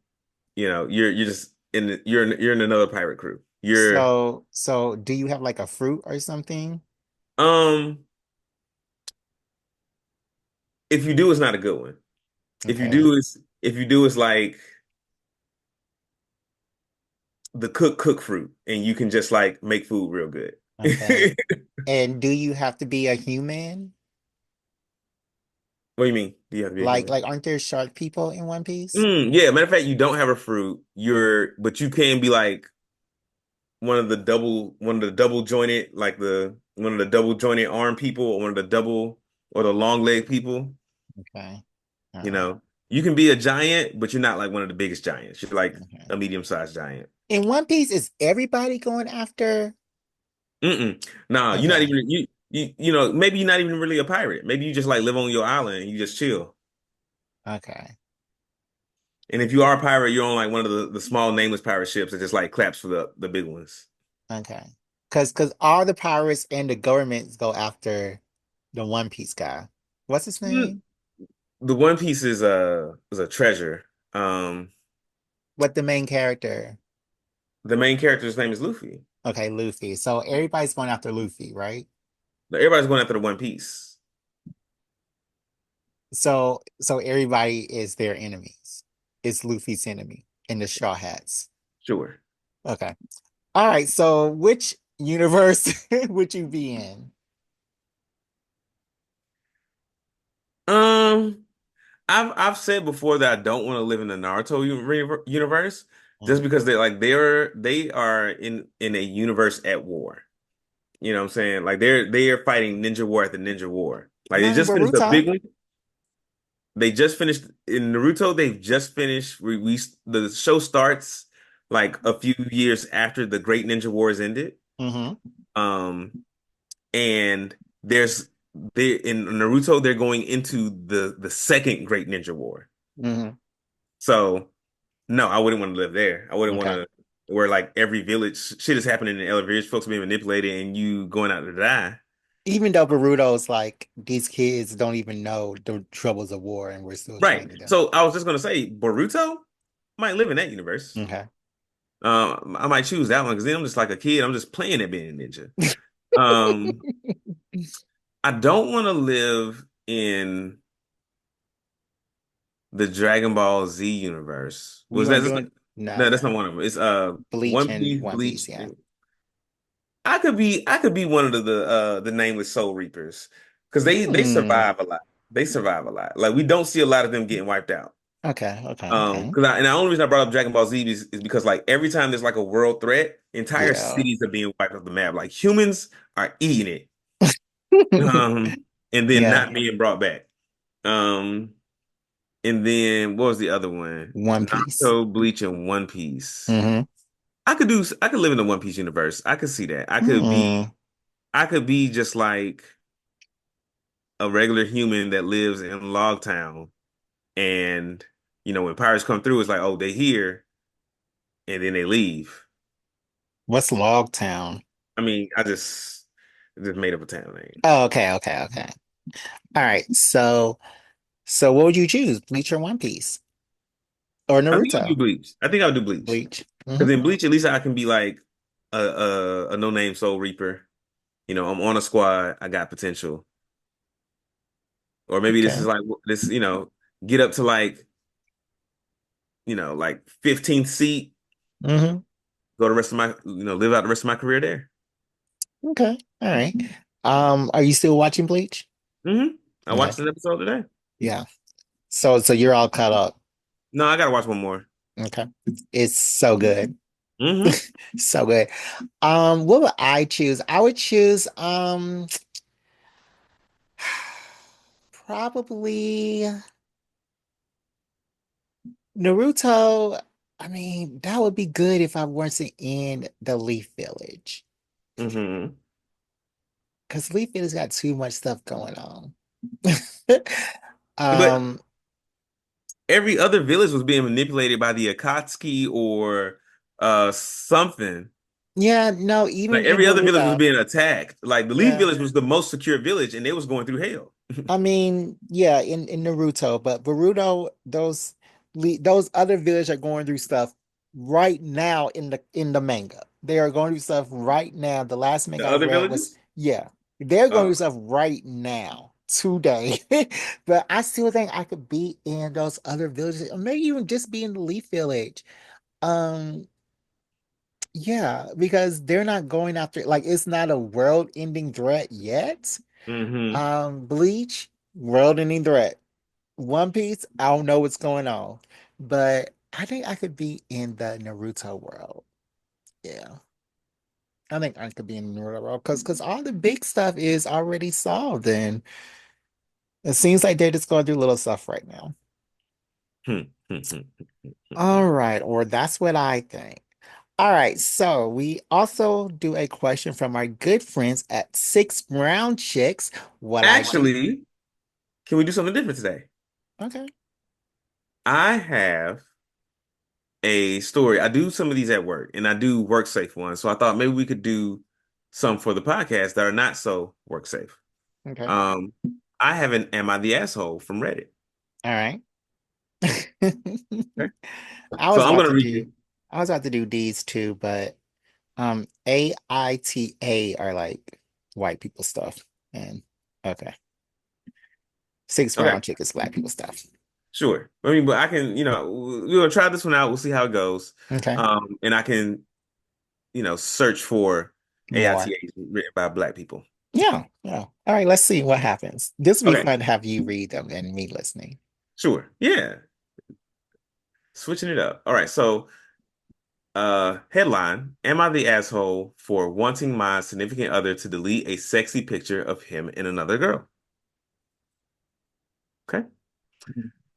you're just you're in another pirate crew. You're So do you have like a fruit or something? um if you do, it's not a good one. Okay. If you do, it's like the cook fruit, and you can just like make food real good. Okay. And do you have to be a human? What do you mean? Do you have to be a human? Like aren't there shark people in One Piece? Yeah, matter of fact, you don't have a fruit. But you can be like one of the double jointed, like the one of the double jointed arm people, or one of the double or the long leg people. Okay. All You right. know, you can be a giant, but you're not like one of the biggest giants. You're like Okay. a medium-sized giant. In One Piece, is everybody going after? Mm-mm. Nah, you're not Okay. even maybe you're not even really a pirate. Maybe you just like live on your island and you just chill. Okay. And if you are a pirate, you're on like one of the small nameless pirate ships that just like claps for the big ones. Okay. Because all the pirates and the governments go after the One Piece guy. What's his Mm. name? The One Piece is a treasure. What the main character? The main character's name is Luffy. Okay, Luffy. So everybody's going after Luffy, right? Everybody's going after the One Piece. So everybody is their enemies. It's Luffy's enemy in the Straw Hats. Sure. Okay. All right. So which universe would you be in? Um, I've said before that I don't want to live in the Naruto universe just Mhm. because they are in a universe at war. You know what I'm saying? Like they are fighting ninja war at the ninja war. Like they Not in just finished a big Boruto. one. They just finished in Naruto. They've just finished. The show starts like a few years after the Great Ninja Wars ended. Hmm. Um, and there's they in Naruto they're going into the second Great Ninja War. Hmm. So no, I wouldn't want to live there. I wouldn't want Okay. to where like every village shit is happening in the village, folks being manipulated, and you going out to die. Even though Boruto's like these kids don't even know the troubles of war, and we're still Right. training them. So I was just gonna say Boruto might live in that universe. Okay. I might choose that one because then I'm just like a kid. I'm just playing at being a ninja. Um, I don't want to live in the Dragon Ball Z universe. We Was that weren't that's doing no, that's no not one of them. It's Bleach One and Piece, One Piece, Bleach. yeah. I could be one of the nameless Soul Reapers because they Hmm. survive a lot. They survive a lot. Like we don't see a lot of them getting wiped out. Okay, okay, okay. Because and the only reason I brought up Dragon Ball Z is because like every time there's like a world threat, entire Yeah. cities are being wiped off the map. Like humans are eating it. Um, and then Yeah. not being brought back. Um, and then what was the other one? One Piece. Naruto, Bleach, and One Piece. Mm-hmm. I could live in the One Piece universe. I could see that. Mm. I could be just like a regular human that lives in Logtown, and when pirates come through, it's like, oh, they here, and then they leave. What's Logtown? I mean, I just made up a town name. Oh, okay, okay, okay. All right. So what would you choose? Bleach or One Piece? Or I think I'll do Naruto? Bleach. I think I'll do Bleach. Bleach. Because Hmm. in Bleach, at least I can be like a no-name Soul Reaper. I'm on a squad. I got potential. Or maybe this is Okay. like this, get up to like 15th seat, Hmm. go the rest of my, live out the rest of my career there. Okay. All right. Are you still watching Bleach? hmm I Okay. watched an episode today. Yeah. So you're all caught up. No, I gotta watch one more. Okay. It's so good. hmm So good. What would I choose? I would choose probably Naruto. I mean, that would be good if I wasn't in the Leaf Village. hmm Because Leaf Village got too much stuff going on. But Um, every other village was being manipulated by the Akatsuki or something. yeah, no, Like even in every other village was Naruto, being attacked. Like the Leaf yeah. Village was the most secure village, and they was going through hell. I mean, yeah, in Naruto, but Boruto, those other villages are going through stuff right now in the manga. They are going through stuff right now. The last The manga I other read was, villages? yeah, they're going Oh, through stuff right now, today. But I still think I could be in those other villages, or maybe even just be in the Leaf Village. Um, yeah, because they're not going after, like, it's not a world-ending threat yet. hmm Bleach, world-ending threat. One Piece, I don't know what's going on, but I think I could be in the Naruto world. Yeah, I think I could be in the Naruto world because all the big stuff is already solved, and it seems like they're just going through little stuff right now. All right, or that's what I think. All right, so we also do a question from our good friends at Six Brown Chicks. What I do? Actually, can we do something different today? Okay, I have a story. I do some of these at work, and I do work safe ones. So I thought maybe we could do some for the podcast that are not so work safe. okay, Um, I have an "Am I the Asshole" from Reddit. all right. Okay. I So was I'm about gonna to read do you. I was about to do these too, but AITA are like white people stuff. And okay. Six Okay, brown chick is black people stuff. sure. I mean, but I can, we're gonna try this one out. We'll see how it goes. Okay. And I can, search for More. AITAs written by Black people. Yeah, yeah. All right, let's see what happens. This will be Okay, fun to have you read them and me listening. sure. Yeah, switching it up. All right, so headline: Am I the asshole for wanting my significant other to delete a sexy picture of him and another girl? Okay.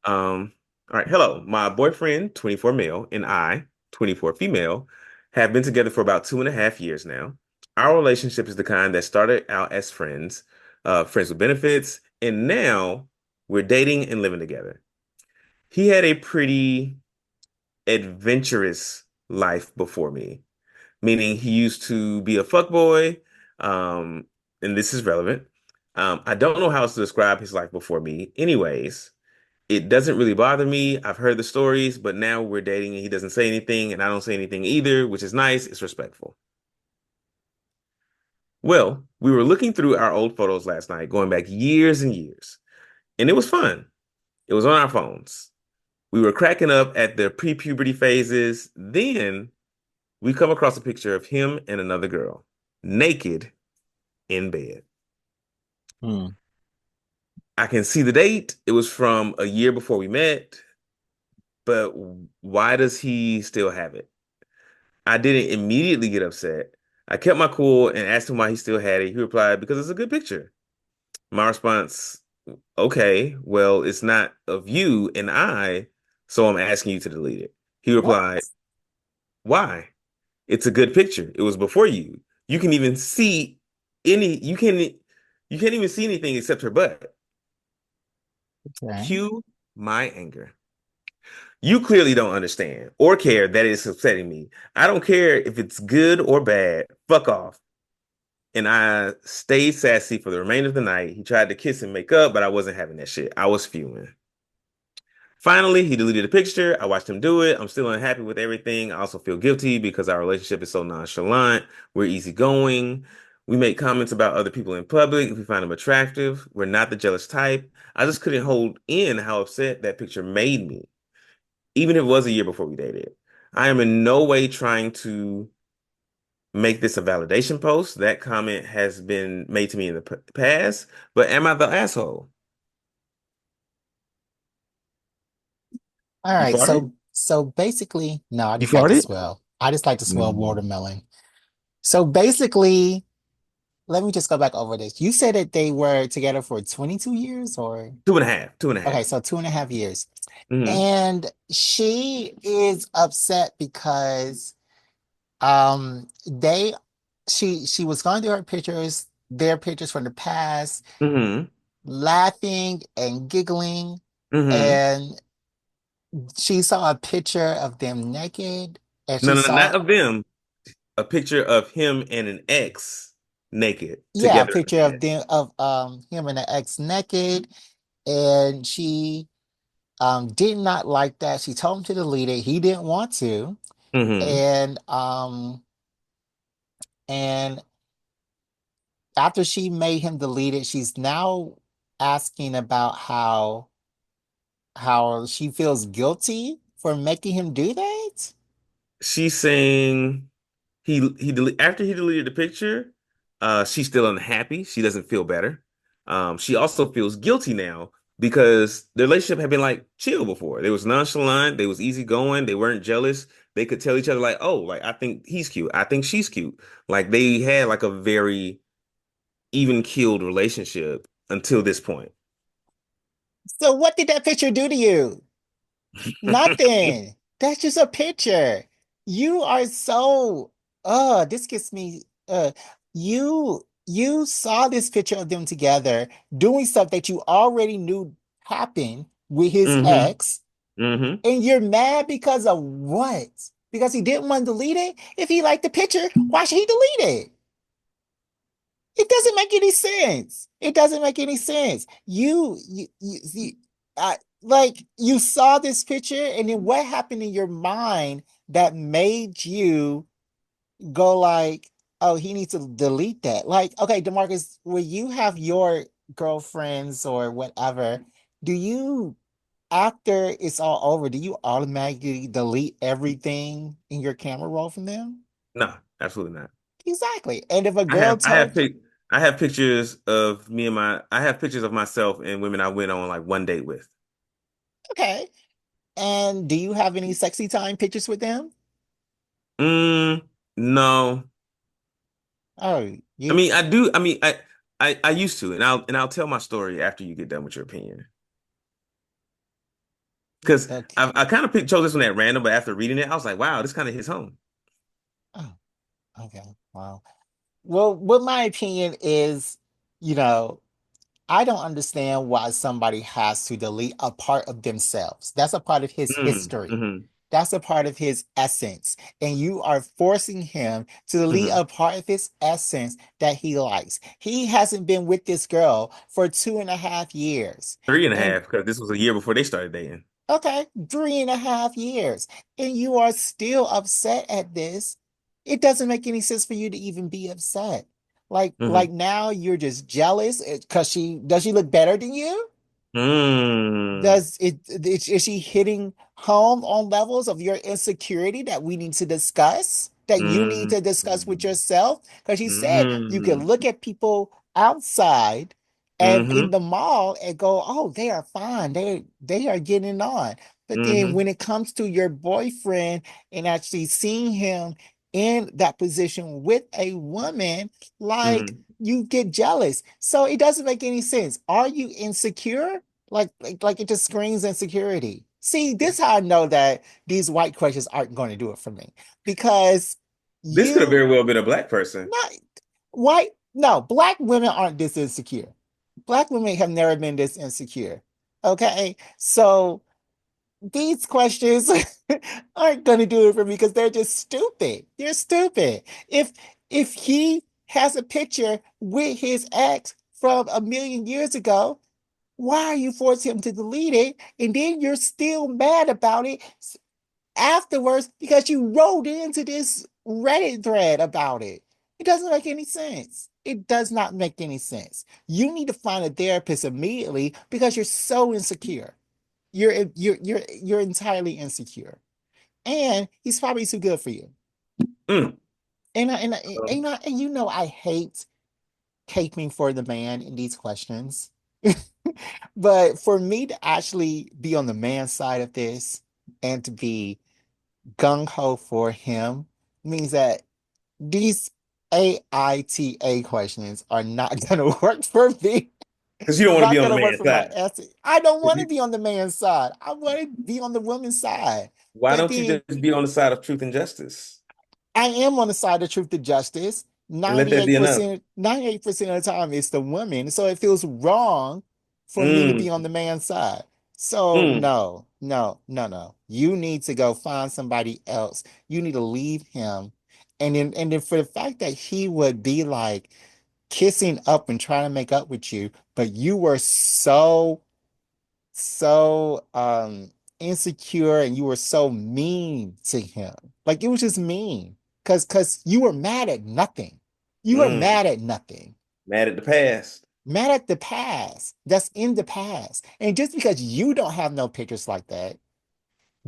All right. Hello, my boyfriend, 24 male, and I, 24 female, have been together for about 2.5 years now. Our relationship is the kind that started out as friends, friends with benefits, and now we're dating and living together. He had a pretty adventurous life before me, meaning he used to be a fuckboy, um, and this is relevant. I don't know how else to describe his life before me. Anyways, it doesn't really bother me. I've heard the stories, but now we're dating and he doesn't say anything, and I don't say anything either, which is nice. It's respectful. Well, we were looking through our old photos last night, going back years and years, and it was fun. It was on our phones. We were cracking up at the pre-puberty phases. Then we come across a picture of him and another girl, naked in bed. Hmm. I can see the date. It was from a year before we met, but why does he still have it? I didn't immediately get upset. I kept my cool and asked him why he still had it. He replied, because it's a good picture. My response, okay, well, it's not of you and I, so I'm asking you to delete it. He What? replied, why? It's a good picture. It was before you. You can even see you can't even see anything except her butt. Okay. Cue my anger. You clearly don't understand or care that it's upsetting me. I don't care if it's good or bad. Fuck off. And I stayed sassy for the remainder of the night. He tried to kiss and make up, but I wasn't having that shit. I was fuming. Finally, he deleted the picture. I watched him do it. I'm still unhappy with everything. I also feel guilty because our relationship is so nonchalant. We're easygoing. We make comments about other people in public if we find them attractive. We're not the jealous type. I just couldn't hold in how upset that picture made me, even if it was a year before we dated. I am in no way trying to make this a validation post. That comment has been made to me in the past, but am I the asshole? All You right. farted? So basically, no, I You just like to farted? swell. I just like to swell Mm. watermelon. So basically, let me just go back over this. You said that they were together for 22 years or Two and a half, two and a okay, half. so 2.5 years. Mm-hmm. And she is upset because they she was going through her pictures, their pictures from the past, Mm-hmm. laughing and giggling, Mm-hmm. and she saw a picture of them naked, and No, she no, no, saw, not of them. A picture of him and an ex naked yeah, a together in picture the of bed. them of him and the ex naked, and she did not like that. She told him to delete it. He didn't want to, Mm-hmm. and um and after she made him delete it, she's now asking about how she feels guilty for making him do that. She's saying after he deleted the picture, she's still unhappy. She doesn't feel better. She also feels guilty now because the relationship had been like chill before. They was nonchalant, they was easygoing, they weren't jealous. They could tell each other like, "Oh, like I think he's cute. I think she's cute." Like they had like a very even keeled relationship until this point. So what did that picture do to you? Nothing. That's just a picture. You are so this gets me you saw this picture of them together doing stuff that you already knew happened with his Hmm. ex, Hmm. and you're mad because of what? Because he didn't want to delete it? If he liked the picture, why should he delete it? It doesn't make any sense. It doesn't make any sense. Like you saw this picture, and then what happened in your mind that made you go like, "Oh, he needs to delete that." Like, okay, DeMarcus, when you have your girlfriends or whatever, do you, after it's all over, do you automatically delete everything in your camera roll from them? No, absolutely not. Exactly. And if a I girl have I have told you, pic I have pictures of me and my I have pictures of myself and women I went on like one date with. okay. And do you have any sexy time pictures with them? No. Oh, I you mean, I do. I mean, I used to, and I'll tell my story after you get done with your opinion. Because okay. I kind of chose this one at random, but after reading it, I was like, wow, this kind of hits home. Oh, okay. Wow. Well, what my opinion is, you know, I don't understand why somebody has to delete a part of themselves. That's a part of his history. Mm-hmm. That's a part of his essence. And you are forcing him to delete Hmm. a part of his essence that he likes. He hasn't been with this girl for 2.5 years. Three and a And half, because this was a year before they started dating. okay, 3.5 years, and you are still upset at this. It doesn't make any sense for you to even be upset. Like Hmm. now you're just jealous because does she look better than you? Mm. Is she hitting home on levels of your insecurity that we need to discuss, that you need Mm. to discuss with yourself? Because she said you can Mm. look at people outside and in Hmm. the mall and go, oh, they are fine. They are getting on. But then Hmm. when it comes to your boyfriend and actually seeing him in that position with a woman, like Mm. you get jealous. So it doesn't make any sense. Are you insecure? Like it just screams insecurity. See, Yeah. this how I know that these white questions aren't going to do it for me because This could have you very well been a black person. not white, no, black women aren't this insecure. Black women have never been this insecure. Okay, so these questions aren't going to do it for me because they're just stupid. They're stupid. If he has a picture with his ex from a million years ago, why are you forcing him to delete it? And then you're still mad about it afterwards because you rolled into this Reddit thread about it. It doesn't make any sense. It does not make any sense. You need to find a therapist immediately because you're so insecure. You're entirely insecure, and he's probably too good for you. Mm. And you know I hate caping for the man in these questions, but for me to actually be on the man side of this and to be gung ho for him means that these AITA questions are not going to work for me. Because you don't want to Not be on going the to work man's for my side. essay. I don't 'Cause want to be on the man's side. I want to be on the woman's side. why But don't you then just be on the side of truth and justice I am on the side of truth and justice. and let that be enough? 98% of the time it's the women. So it feels wrong for me to be on Mm. the man's side. So Mm. no, no, no, no. You need to go find somebody else. You need to leave him. And then for the fact that he would be like kissing up and trying to make up with you, but you were so insecure and you were so mean to him. Like it was just mean. Cause you were mad at nothing. You were Mm. mad at nothing. Mad at the past. Mad at the past. That's in the past. And just because you don't have no pictures like that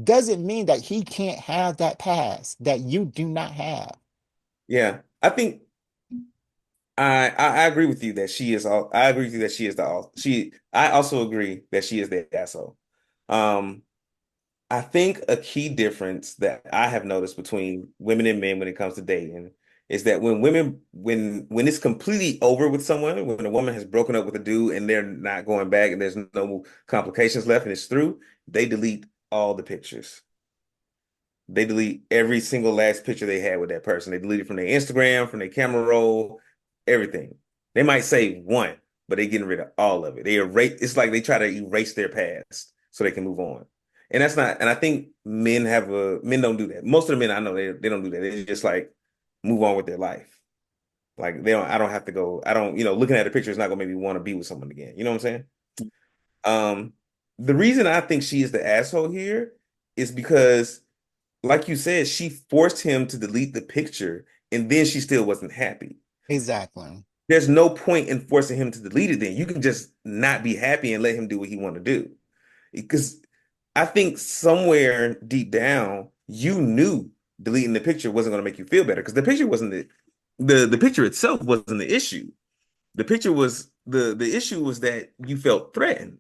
doesn't mean that he can't have that past that you do not have. Yeah. I think I agree with you that she is all I agree with you that she is the all she I also agree that she is the asshole. Um I think a key difference that I have noticed between women and men when it comes to dating is that when it's completely over with someone, when a woman has broken up with a dude and they're not going back and there's no complications left and it's through, they delete all the pictures. They delete every single last picture they had with that person. They delete it from their Instagram, from their camera roll, everything. They might save one, but they're getting rid of all of it. They erase, it's like they try to erase their past so they can move on. And that's not, and I think men don't do that. Most of the men I know, they don't do that. They just like move on with their life. Like I don't have to go, I don't, looking at a picture is not gonna make me want to be with someone again. You know what I'm saying? Um, the reason I think she is the asshole here is because like you said, she forced him to delete the picture and then she still wasn't happy. Exactly. There's no point in forcing him to delete it then. You can just not be happy and let him do what he want to do. Because I think somewhere deep down, you knew deleting the picture wasn't going to make you feel better because the picture wasn't the picture itself wasn't the issue. The picture was the issue was that you felt threatened.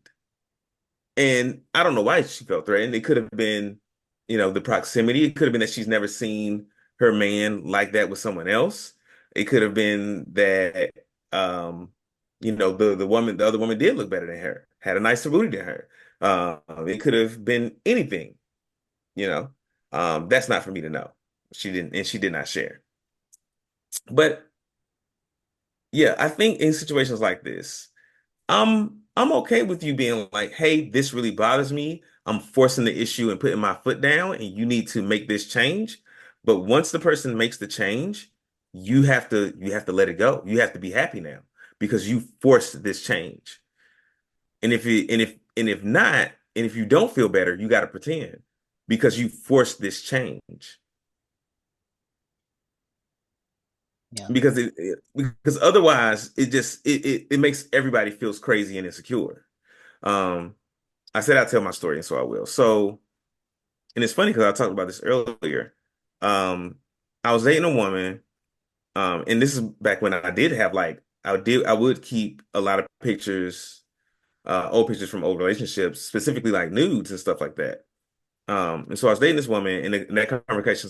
And I don't know why she felt threatened. It could have been, the proximity. It could have been that she's never seen her man like that with someone else. It could have been that, the other woman did look better than her, had a nicer booty than her. It could have been anything, you know. That's not for me to know. She didn't, and she did not share. But yeah, I think in situations like this, I'm okay with you being like, hey, this really bothers me. I'm forcing the issue and putting my foot down, and you need to make this change. But once the person makes the change, you have to let it go. You have to be happy now because you forced this change. And if not, and if you don't feel better, you got to pretend because you forced this change. Yeah. Because otherwise it makes everybody feels crazy and insecure. Um, I said I'd tell my story, and so I will. So, and it's funny because I talked about this earlier. Um, I was dating a woman, and this is back when I did have like I would keep a lot of pictures, old pictures from old relationships, specifically like nudes and stuff like that. And so I was dating this woman, and, and that conversation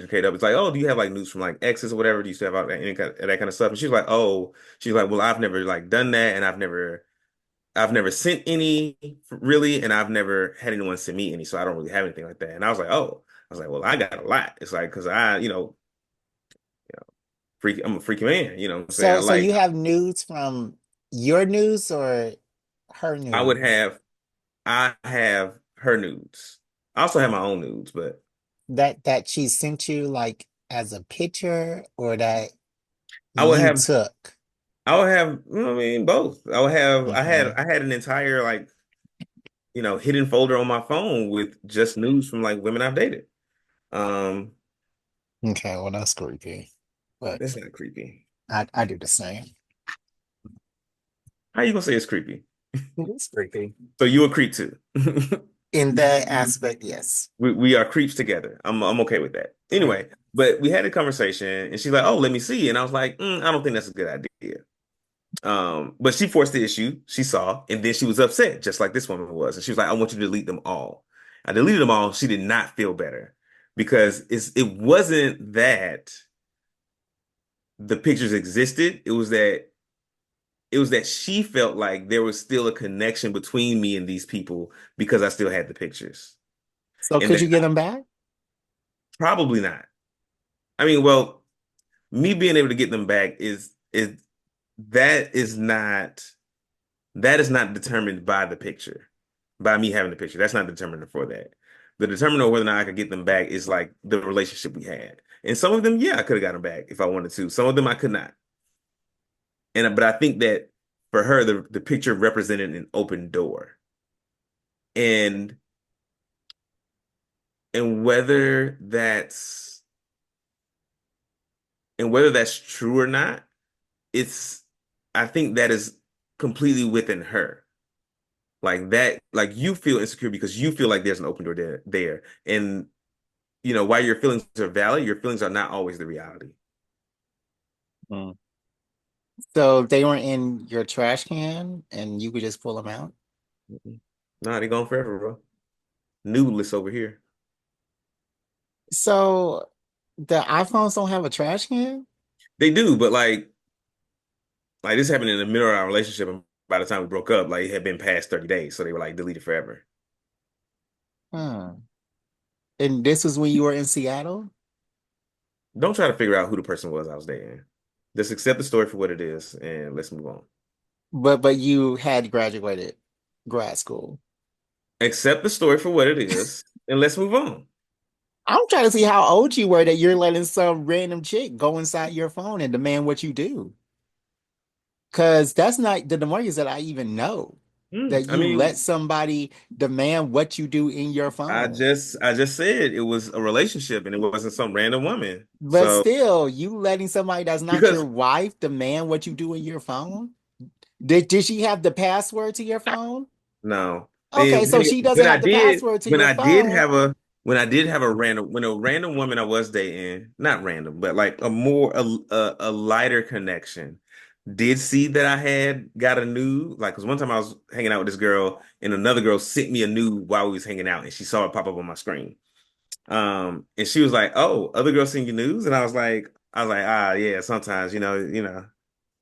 came up. It's like, oh, do you have like news from like exes or whatever? Do you still have all that kind of stuff? And she's like, oh, she's like, well, I've never like done that, and I've never sent any really, and I've never had anyone send me any, so I don't really have anything like that. And I was like, oh, I was like, well, I got a lot. It's like because I'm a freaky man. You know what I'm saying? So you have nudes from your news or her I would news? have, I have her nudes. I also have my own nudes, but That she sent you like as a picture or that I would you have, took? I would have, I mean, both. Okay. I had an entire like, hidden folder on my phone with just news from like women I've dated. Um, Okay, well that's creepy. But that's not creepy. I do the same. How you gonna say it's creepy? It's creepy. So you a creep too. In that aspect, yes. We are creeps together. I'm okay with that. Right. Anyway, but we had a conversation and she's like, "Oh, let me see." And I was like, I don't think that's a good idea." But she forced the issue. She saw, and then she was upset, just like this woman was. And she was like, "I want you to delete them all." I deleted them all. She did not feel better because it wasn't that the pictures existed. It was that she felt like there was still a connection between me and these people because I still had the pictures. So And could that you get them back? probably not. I mean, well, me being able to get them back is that is not that is not determined by the picture, by me having the picture. That's not determined for that. The determinant of whether or not I could get them back is like the relationship we had. And some of them, yeah, I could have got them back if I wanted to. Some of them I could not. And but I think that for her, the picture represented an open door. And and whether that's and whether that's true or not, it's I think that is completely within her. Like that, like you feel insecure because you feel like there's an open door there. And while your feelings are valid, your feelings are not always the reality. Mm. So they were in your trash can and you could just pull them out? Mm-mm. Nah, they gone forever, bro. Nudeless over here. So the iPhones don't have a trash can? They do, but like this happened in the middle of our relationship, and by the time we broke up, like it had been past 30 days, so they were like deleted forever. Hmm. And this was when you were in Seattle? Don't try to figure out who the person was I was dating. Just accept the story for what it is and let's move on. But you had graduated grad school. Accept the story for what it is and let's move on. I'm trying to see how old you were that you're letting some random chick go inside your phone and demand what you do. Because that's not the Demarcus that I even know. That I you let mean, somebody demand what you do in your phone. I just said it was a relationship and it wasn't some random woman. But So still, you letting somebody that's not your because wife demand what you do in your phone? Did she have the password to your phone? no. Okay, so she doesn't have the password to When your I did phone. have a random woman I was dating, not random, but like a lighter connection, did see that I had got a nude. Like, because one time I was hanging out with this girl and another girl sent me a nude while we was hanging out and she saw it pop up on my screen. And she was like, "Oh, other girls send you nudes?" And I was like, ah, yeah, sometimes,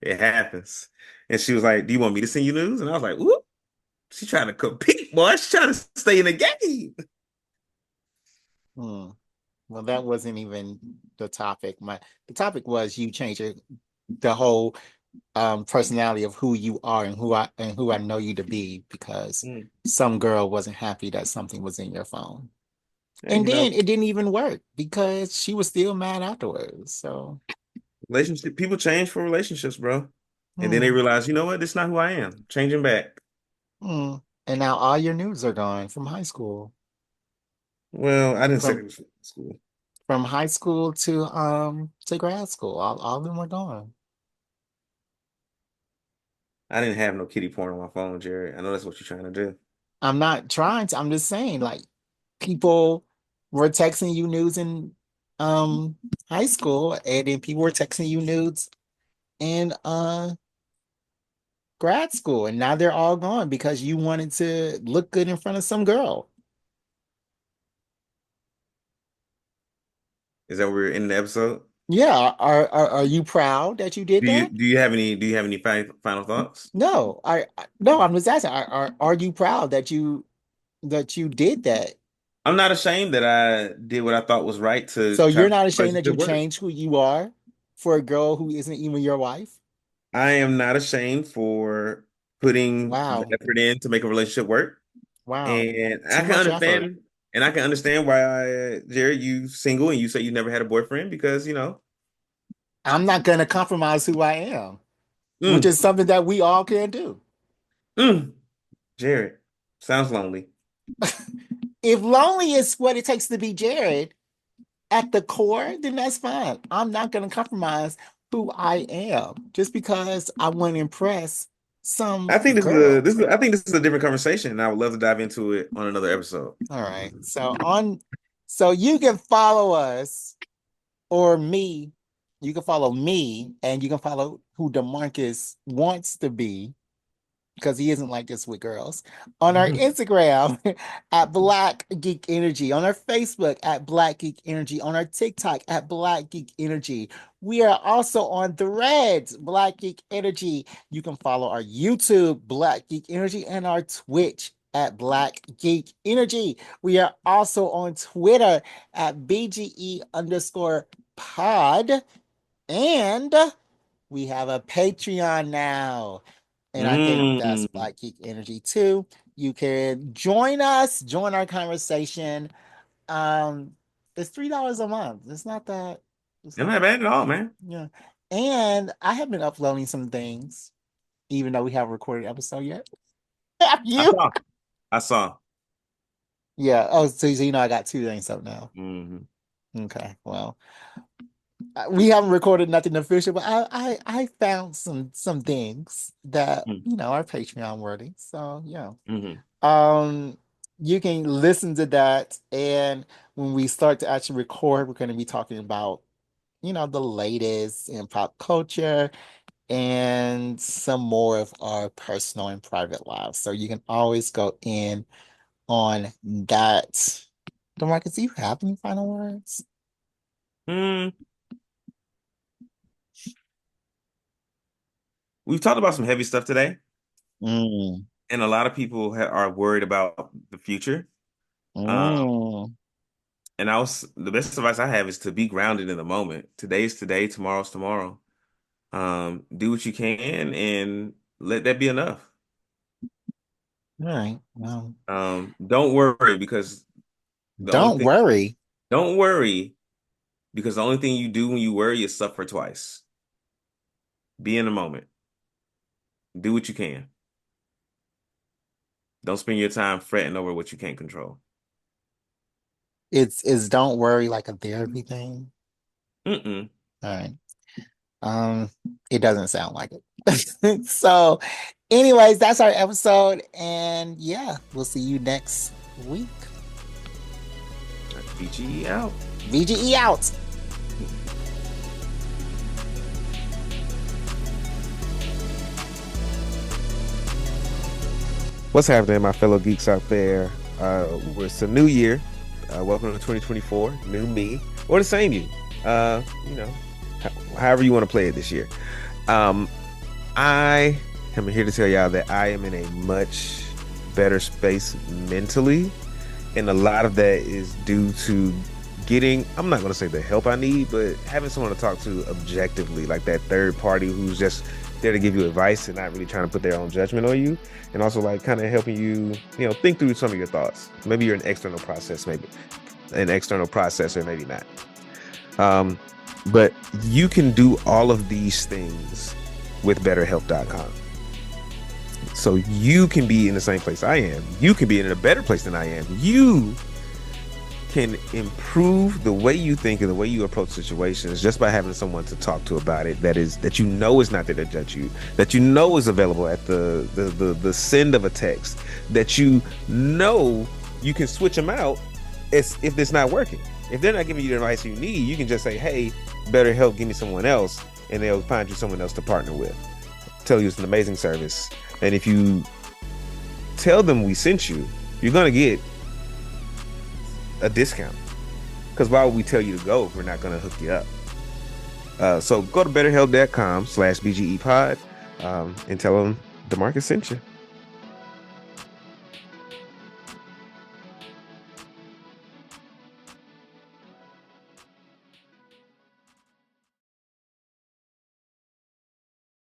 it happens. And she was like, "Do you want me to send you nudes?" And I was like, "Ooh, she trying to compete, boy. She's trying to stay in the game." Hmm. Well, that wasn't even the topic. The topic was you changing the whole personality of who you are and who I know you to be because Mm. some girl wasn't happy that something was in your phone. Hey, And then it didn't even work because she was still mad afterwards. So, relationship people change for relationships, bro. And then they hmm, realize, you know what? This is not who I am. Changing back. hmm. And now all your nudes are gone from high school. Well, I didn't say From it was from school. high school to grad school. All of them were gone. I didn't have no kitty porn on my phone, Jerry. I know that's what you're trying to do. I'm not trying to, I'm just saying, like, people were texting you nudes in um high school, and then people were texting you nudes in grad school, and now they're all gone because you wanted to look good in front of some girl. Is that where we're in the episode? Yeah. Are you proud that you did that? Do you have any final thoughts? No, no, I'm just asking, are you proud that you did that? I'm not ashamed that I did what I thought was right to So try you're to make not the ashamed that you relationship work. changed who you are for a girl who isn't even your wife? I am not ashamed for putting the Wow. effort in to make a relationship work. Wow. And I Too can much effort. understand, why Jared, you single and you say you never had a boyfriend because, I'm not going to compromise who I am, which mm, is something that we all can do. mm, Jared, sounds lonely. If lonely is what it takes to be Jared at the core, then that's fine. I'm not going to compromise who I am just because I want to impress some girl. I think this is a different conversation, and I would love to dive into it on another episode. All right. So you can follow us or me. You can follow me and you can follow who DeMarcus wants to be because he isn't like this with girls. On our Instagram at Black Geek Energy, on our Facebook at Black Geek Energy, on our TikTok at Black Geek Energy. We are also on Threads, Black Geek Energy. You can follow our YouTube, Black Geek Energy, and our Twitch at Black Geek Energy. We are also on Twitter at BGE underscore pod. And we have a Patreon now. And I think that's Mm. Black Geek Energy too. You can join us, join our conversation. Um, it's $3 a month. It's You're not not that, bad at all, man. yeah. And I have been uploading some things, even though we haven't recorded an episode yet. Have I you? saw. I saw. Yeah. Oh, so you know I got two things up now. Hmm. Okay. Well, we haven't recorded nothing official, but I found some things that are Patreon worthy. So yeah. Hmm. Um, you can listen to that, and when we start to actually record, we're going to be talking about, the latest in pop culture and some more of our personal and private lives. So you can always go in on that. DeMarcus, do you have any final words? Mm. We've talked about some heavy stuff today, Mm, and a lot of people are worried about the future. Um, mm. and the best advice I have is to be grounded in the moment. Today's today, tomorrow's tomorrow. Do what you can and let that be enough. All right. Well, Don't worry because the only don't thing, worry. don't worry because the only thing you do when you worry is suffer twice. Be in the moment. Do what you can. Don't spend your time fretting over what you can't control. It's don't worry like a therapy thing. Mm-mm. All right. Um, it doesn't sound like it. So, anyways, that's our episode, and yeah, we'll see you next week. BGE out. VGE out. What's happening, my fellow geeks out there? It's a new year. Welcome to 2024. New me, or the same you. You know, however you want to play it this year. I am here to tell y'all that I am in a much better space mentally, and a lot of that is due to getting, I'm not going to say the help I need, but having someone to talk to objectively, like that third party who's just there to give you advice and not really trying to put their own judgment on you, and also like kind of helping you, think through some of your thoughts. Maybe you're an external processor, maybe not. But you can do all of these things with BetterHelp.com. So you can be in the same place I am. You can be in a better place than I am. You can improve the way you think and the way you approach situations just by having someone to talk to about it that is not there to judge you, that is available at the send of a text, that you can switch them out if it's not working. If they're not giving you the advice you need, you can just say, hey, BetterHelp, give me someone else, and they'll find you someone else to partner with. Tell you it's an amazing service, and if you tell them we sent you, you're gonna get a discount. Because why would we tell you to go if we're not going to hook you up? So go to betterhelp.com/BGEpod and tell them DeMarcus sent you.